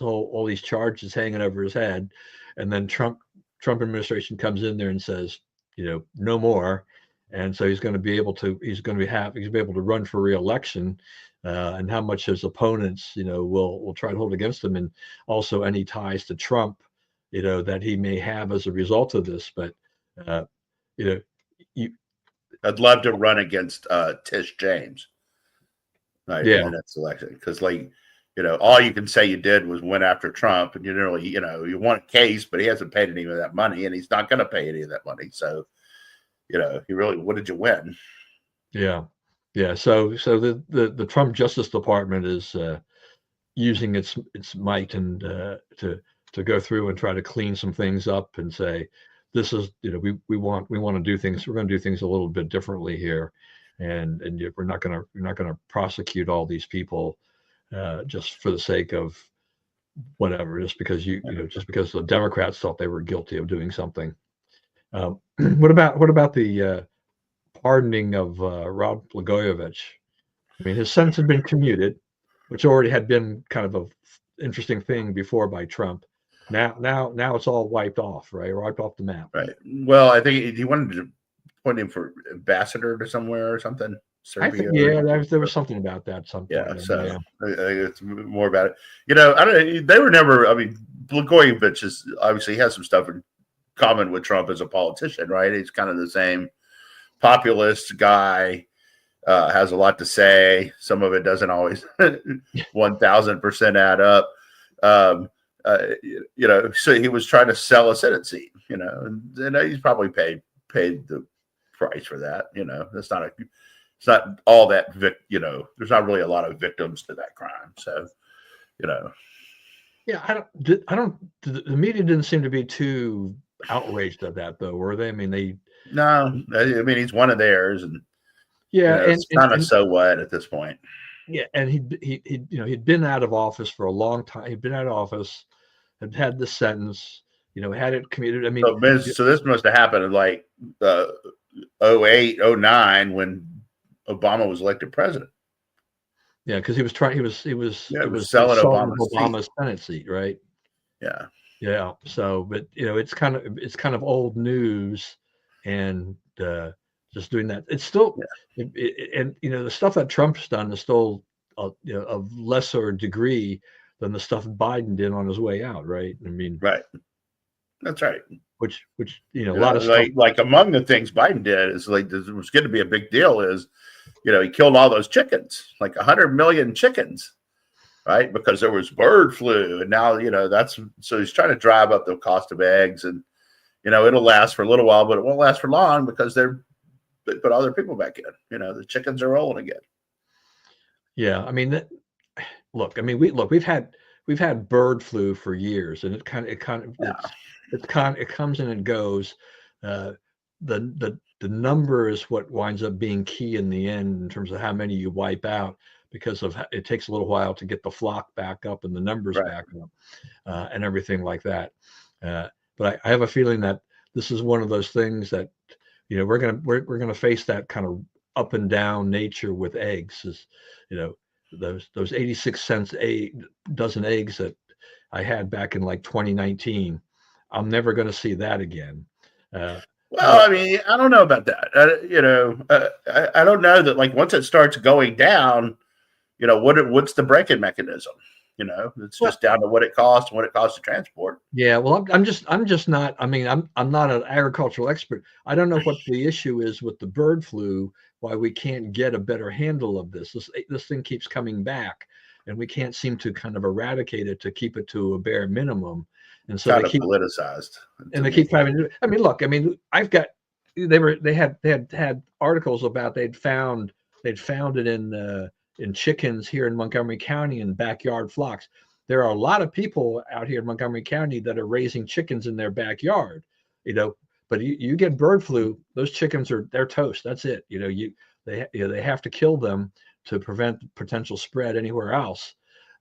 all these charges hanging over his head, and then Trump administration comes in there and says, no more. And so he's going to be able to run for re-election, and how much his opponents, will try to hold against him, and also any ties to Trump, that he may have as a result of this. But, I'd love to run against Tish James, right? Yeah. In the next election, because all you can say you did was went after Trump, and you want a case, but he hasn't paid any of that money, and he's not going to pay any of that money. So, what did you win? Yeah. So the Trump Justice Department is using its might and to go through and try to clean some things up and say, this is, we want to do things. We're going to do things a little bit differently here, and we're not going to prosecute all these people just for the sake of whatever, just because just because the Democrats thought they were guilty of doing something. What about the pardoning of Rod Blagojevich? I mean, his sentence had been commuted, which already had been kind of an interesting thing before by Trump. Now it's all wiped off, right? Wiped off the map. Right. Well, I think he wanted to point him for ambassador to somewhere or something. Serbia. There was something about that. Yeah. So I think it's more about it. I don't. They were never. I mean, Blagojevich is obviously has some stuff in common with Trump as a politician, right? He's kind of the same populist guy. Has a lot to say. Some of it doesn't always 1,000% add up. So he was trying to sell a Senate seat, and he's probably paid the price for that. It's it's not all that there's not really a lot of victims to that crime. So, Yeah, the media didn't seem to be too outraged at that, though, were they? I mean, no, I mean, he's one of theirs, and yeah, it's kind of so what at this point. Yeah, and he'd been out of office for a long time. He'd been out of office, had the sentence, had it commuted. I mean, so this must have happened in like 08, 09 when Obama was elected president. Yeah, because he was selling Obama's Senate seat, right? Yeah. Yeah. So, but it's kind of old news, and just doing that. It's still, and the stuff that Trump's done is still, of lesser degree than the stuff Biden did on his way out, right? I mean, right. That's right. Which a lot of stuff. Like among the things Biden did is like this was going to be a big deal is, he killed all those chickens, like 100 million chickens, right? Because there was bird flu, and now so he's trying to drive up the cost of eggs, and it'll last for a little while, but it won't last for long because they put other people back in. The chickens are rolling again. Yeah, I mean, we've had bird flu for years, and it comes and it goes. The number is what winds up being key in the end in terms of how many you wipe out, because it takes a little while to get the flock back up and the numbers back up, and everything like that. But I have a feeling that this is one of those things that we're gonna face that kind of up and down nature with eggs. Is those 86 cents a dozen eggs that I had back in like 2019. I'm never going to see that again. Well, I mean, I don't know about that. I don't know that, like, once it starts going down, what's the braking mechanism? It's just down to what it costs and what it costs to transport. Yeah, well, I'm just not. I mean, I'm not an agricultural expert. I don't know what the issue is with the bird flu. Why we can't get a better handle of this? This thing keeps coming back, and we can't seem to kind of eradicate it to keep it to a bare minimum. And so they keep politicized, and they keep having to. I mean, look. I mean, I've got. They had articles about they'd found it in chickens here in Montgomery County in backyard flocks. There are a lot of people out here in Montgomery County that are raising chickens in their backyard, but you get bird flu, those chickens they're toast. That's it. They have to kill them to prevent potential spread anywhere else.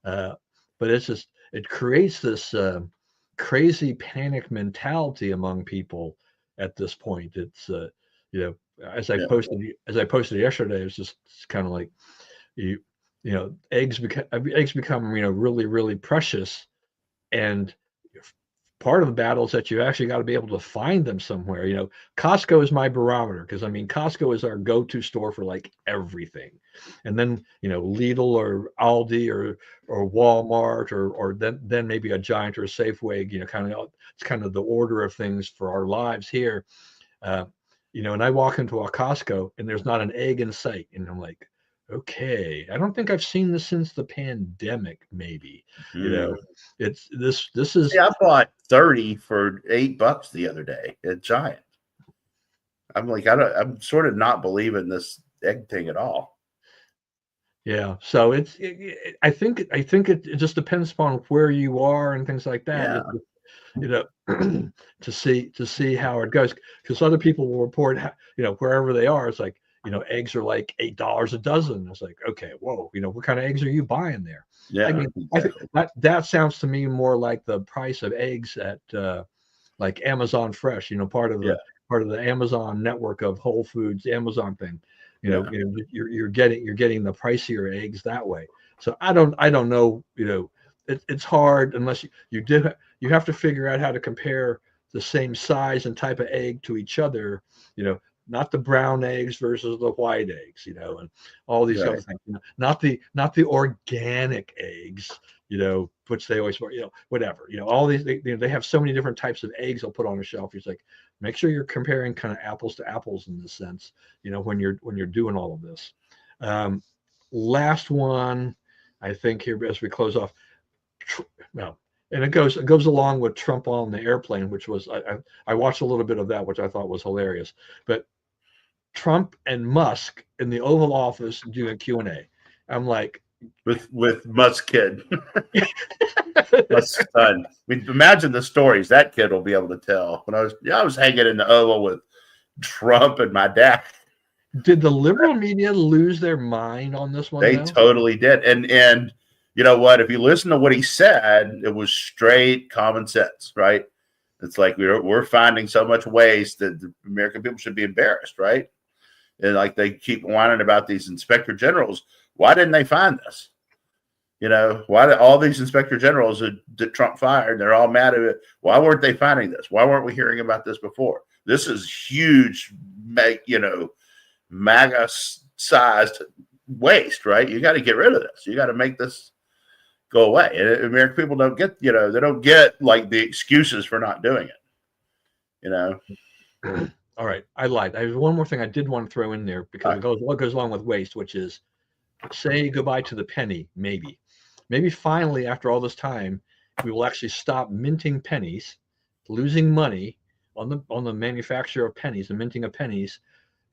But it creates this crazy panic mentality among people at this point. It's as I posted yesterday, it's just kind of like eggs become really, really precious, and part of the battle is that you actually got to be able to find them somewhere. Costco is my barometer, because I mean, Costco is our go-to store for like everything, and then Lidl or Aldi or Walmart or then maybe a Giant or a Safeway. It's kind of the order of things for our lives here. And I walk into a Costco and there's not an egg in sight, and I'm like, okay, I don't think I've seen this since the pandemic. Maybe it's this is. Yeah, I bought 30 for $8 the other day at Giant. I'm like, I'm sort of not believing this egg thing at all. Yeah, so I think it just depends upon where you are and things like that. To see how it goes, because other people will report wherever they are. It's like, eggs are like $8 a dozen. It's like, okay, whoa, what kind of eggs are you buying there? Yeah, I mean, exactly. I think that sounds to me more like the price of eggs at like Amazon Fresh, part of the Amazon network of Whole Foods, Amazon thing. You're getting the pricier eggs that way. So I don't know. It's hard unless you have to figure out how to compare the same size and type of egg to each other. Not the brown eggs versus the white eggs, and all these other things. Not the organic eggs, which they always, whatever. All these, they have so many different types of eggs they'll put on a shelf. It's like, make sure you're comparing kind of apples to apples in this sense, when you're doing all of this. Last one, I think here as we close off. And it goes along with Trump on the airplane, which was I watched a little bit of that, which I thought was hilarious. But Trump and Musk in the Oval Office doing Q&A. I'm like, with Musk's kid, Musk's son. I mean, imagine the stories that kid will be able to tell. When I was hanging in the Oval with Trump and my dad. Did the liberal media lose their mind on this one? They totally did. And you know what? If you listen to what he said, it was straight common sense, right? It's like we're finding so much waste that the American people should be embarrassed, right? And like they keep whining about these inspector generals. Why didn't they find this? You know, why did all these inspector generals that Trump fired, they're all mad at it. Why weren't they finding this? Why weren't we hearing about this before? This is huge, MAGA-sized waste, right? You got to get rid of this. You got to make this go away. And American people don't get, they don't get like the excuses for not doing it, you know? All right. I lied. There's one more thing I did want to throw in there because what goes along with waste, which is say goodbye to the penny, maybe. Maybe finally, after all this time, we will actually stop minting pennies, losing money on the manufacture of pennies, the minting of pennies,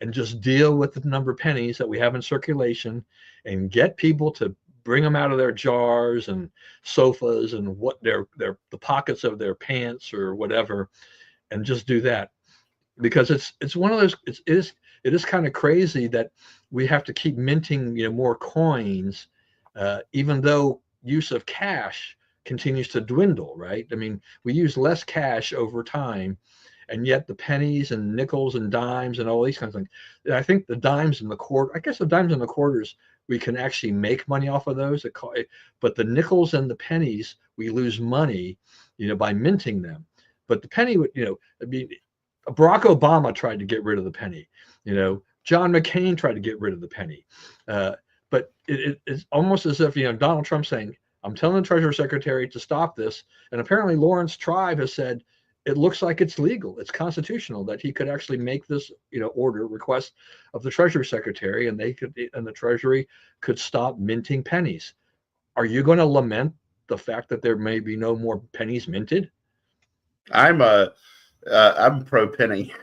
and just deal with the number of pennies that we have in circulation and get people to bring them out of their jars and sofas and what the pockets of their pants or whatever, and just do that. Because it's one of those, it is kind of crazy that we have to keep minting more coins, even though use of cash continues to dwindle, right? I mean, we use less cash over time, and yet the pennies and nickels and dimes and all these kinds of things. And I think the dimes and the quarters, we can actually make money off of those. But the nickels and the pennies, we lose money, by minting them. But the penny would, I mean, Barack Obama tried to get rid of the penny. John McCain tried to get rid of the penny. But it's almost as if, Donald Trump saying, I'm telling the Treasury Secretary to stop this. And apparently Lawrence Tribe has said, it looks like it's legal. It's constitutional that he could actually make this, order request of the Treasury Secretary, and the Treasury could stop minting pennies. Are you going to lament the fact that there may be no more pennies minted? I'm pro penny.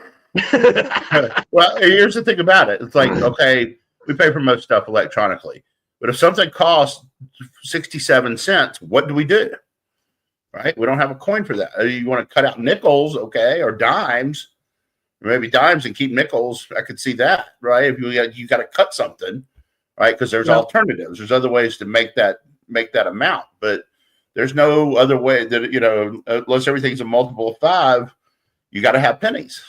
Well, here's the thing about it. It's like, okay, we pay for most stuff electronically, but if something costs 67 cents, what do we do? Right? We don't have a coin for that. You want to cut out nickels, okay, or dimes, maybe dimes and keep nickels. I could see that, right? If you got to cut something, right? Because there's alternatives. There's other ways to make that amount, but there's no other way that unless everything's a multiple of 5, you got to have pennies.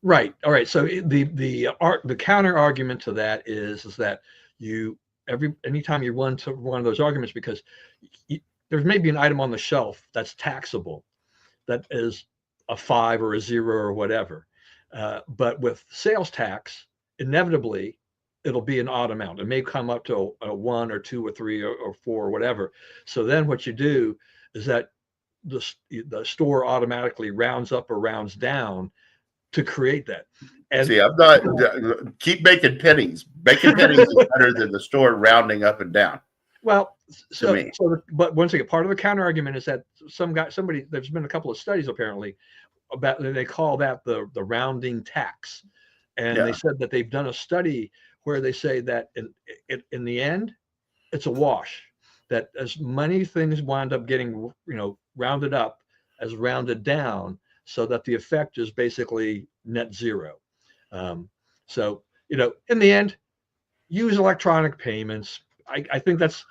Right. All right. So the counter argument to that is that anytime you run to one of those arguments, because there's maybe an item on the shelf that's taxable, that is a 5 or a 0 or whatever. But with sales tax, inevitably, it'll be an odd amount. It may come up to a 1 or 2 or 3 or 4 or whatever. So then what you do is that the store automatically rounds up or rounds down to create that. And see, I'm not keep making pennies. Making pennies is better than the store rounding up and down. Well, but once again, part of the counter argument is that there's been a couple of studies apparently about, they call that the rounding tax. And they said that they've done a study where they say that in the end, it's a wash, that as many things wind up getting, rounded up as rounded down, so that the effect is basically net zero. So, in the end, use electronic payments. I think that's,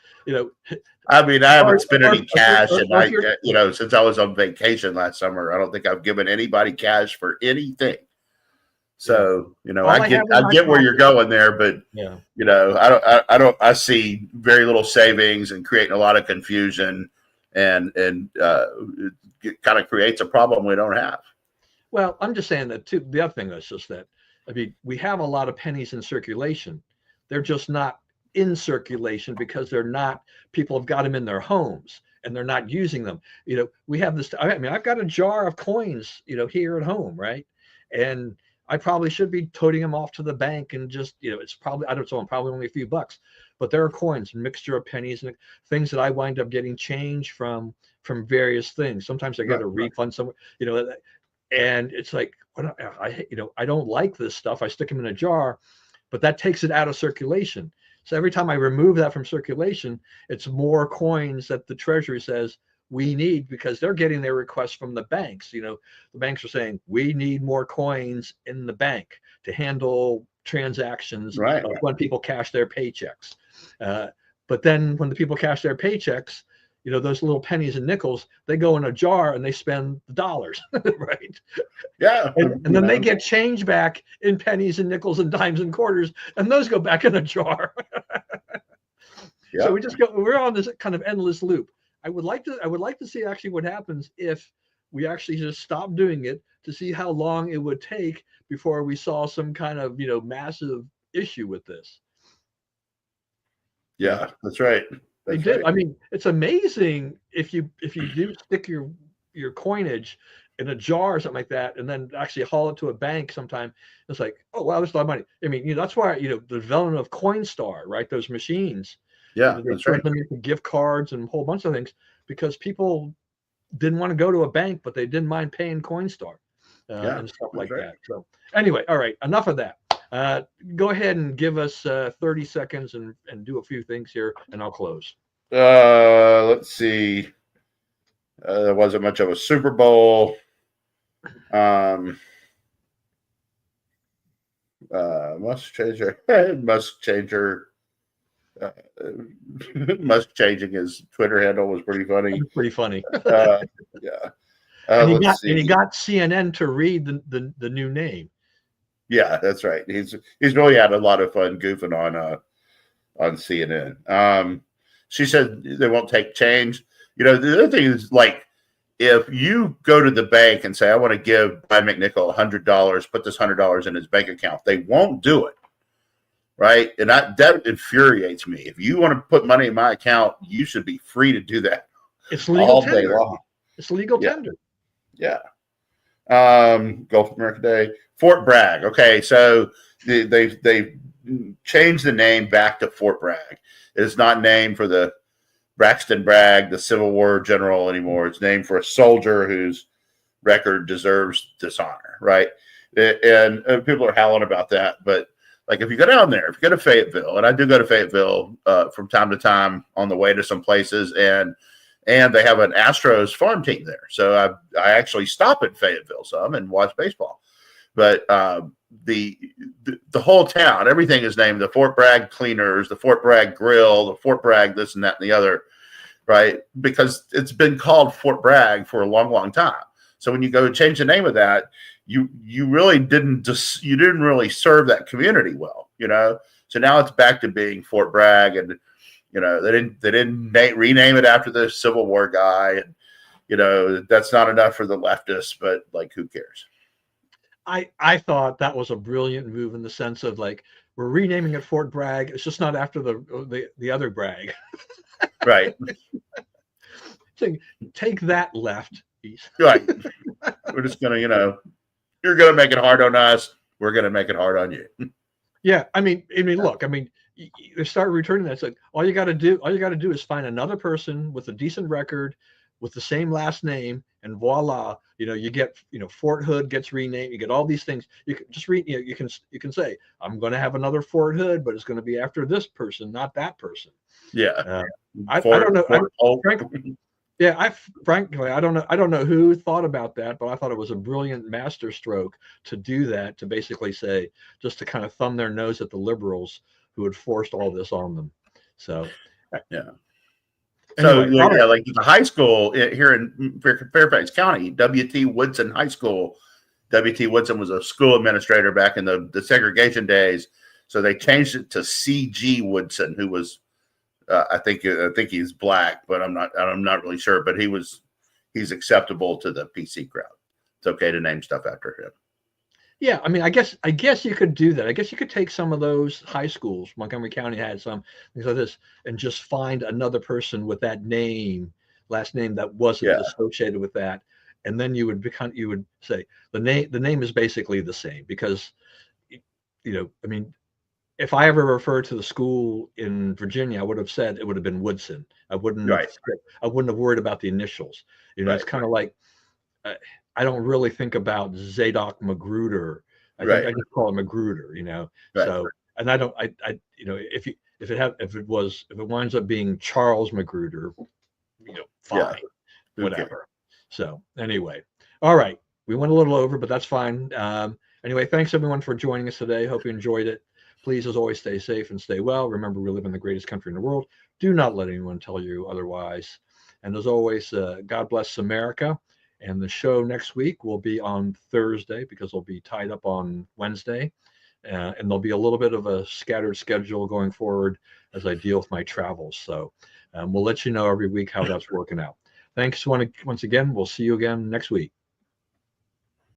I mean, I haven't spent any cash, and since I was on vacation last summer, I don't think I've given anybody cash for anything. So, I get where you're going there, but I see very little savings and creating a lot of confusion, and it kind of creates a problem we don't have. Well, I'm just saying that too. The other thing is just that, I mean, we have a lot of pennies in circulation. They're just not in circulation because people have got them in their homes and they're not using them. We have this, I mean, I've got a jar of coins, here at home, right? And I probably should be toting them off to the bank and just, it's probably, I don't know, probably only a few bucks, but there are coins, a mixture of pennies and things that I wind up getting change from various things. Sometimes I get a refund somewhere, And it's like, I don't like this stuff. I stick them in a jar, but that takes it out of circulation. So every time I remove that from circulation, it's more coins that the Treasury says we need, because they're getting their requests from the banks. The banks are saying we need more coins in the bank to handle transactions when people cash their paychecks. But then when the people cash their paychecks, those little pennies and nickels, they go in a jar and they spend the dollars, right? Yeah. And then they get change back in pennies and nickels and dimes and quarters, and those go back in a jar. Yeah. So we're on this kind of endless loop. I would like to see actually what happens if we actually just stop doing it, to see how long it would take before we saw some kind of, massive issue with this. Yeah, that's right. They did. I mean, it's amazing if you do stick your coinage in a jar or something like that, and then actually haul it to a bank sometime. It's like, oh wow, there's a lot of money. I mean, that's why the development of Coinstar, right? Those machines. Yeah, they turned them into gift cards and a whole bunch of things, because people didn't want to go to a bank, but they didn't mind paying Coinstar and stuff like that. So anyway, all right, enough of that. Go ahead and give us 30 seconds and do a few things here, and I'll close. Let's see. There wasn't much of a Super Bowl. Musk changing his Twitter handle was pretty funny. Pretty funny. Yeah. And he got CNN to read the new name. Yeah, that's right. He's really had a lot of fun goofing on CNN. She said they won't take change. The other thing is, like, if you go to the bank and say, I want to give Brian McNichol $100, put this $100 in his bank account, they won't do it. Right? And that infuriates me. If you want to put money in my account, you should be free to do that. It's legal tender. Day long. It's legal tender. Yeah. Gulf of America Day. Fort Bragg. Okay, so they changed the name back to Fort Bragg. It is not named for the Braxton Bragg, the Civil War general, anymore. It's named for a soldier whose record deserves dishonor, right? And people are howling about that. But, like, if you go down there, if you go to Fayetteville, and I do go to Fayetteville from time to time on the way to some places, and they have an Astros farm team there. So I actually stop at Fayetteville some and watch baseball. But the whole town, everything is named the Fort Bragg Cleaners, the Fort Bragg Grill, the Fort Bragg this and that and the other, right? Because it's been called Fort Bragg for a long, long time. So when you go change the name of that, you really didn't really serve that community well, So now it's back to being Fort Bragg, and they didn't rename it after the Civil War guy, and that's not enough for the leftists, but, like, who cares? I thought that was a brilliant move, in the sense of, like, we're renaming it Fort Bragg. It's just not after the other Bragg. Right. Take that, left. Right. We're just going to, you're going to make it hard on us. We're going to make it hard on you. Yeah. I mean, look, they start returning that. It's like, all you got to do is find another person with a decent record, with the same last name, and voila, you get, Fort Hood gets renamed. You get all these things. You can just read, you can say, I'm going to have another Fort Hood, but it's going to be after this person, not that person. Yeah. I don't know. Frankly, I don't know who thought about that, but I thought it was a brilliant masterstroke to do that, to basically say, just to kind of thumb their nose at the liberals who had forced all this on them. So, yeah. Anyway, so, like the high school here in Fairfax County, W.T. Woodson High School. W.T. Woodson was a school administrator back in the segregation days. So they changed it to C.G. Woodson, who was, I think he's black, but I'm not really sure. But he's acceptable to the PC crowd. It's okay to name stuff after him. Yeah, I guess you could do that. I guess you could take some of those high schools. Montgomery County had some things like this, and just find another person with that last name that wasn't associated with that, and then you would say the name is basically the same, because if I ever referred to the school in Virginia, I would have said it would have been Woodson. I wouldn't have worried about the initials. It's kind of like I don't really think about Zadok Magruder. I think Right. I just call it Magruder, you know. Right. So, and I don't, you know, if it winds up being Charles Magruder, you know, fine, Yeah. whatever. So anyway, all right, we went a little over, but that's fine. Anyway, thanks everyone for joining us today. Hope you enjoyed it. Please, as always, stay safe and stay well. Remember, we live in the greatest country in the world. Do not let anyone tell you otherwise. And as always, God bless America. And the show next week will be on Thursday because I'll be tied up on Wednesday. And there'll be a little bit of a scattered schedule going forward as I deal with my travels. So we'll let you know every week how that's working out. Thanks once again. We'll see you again next week.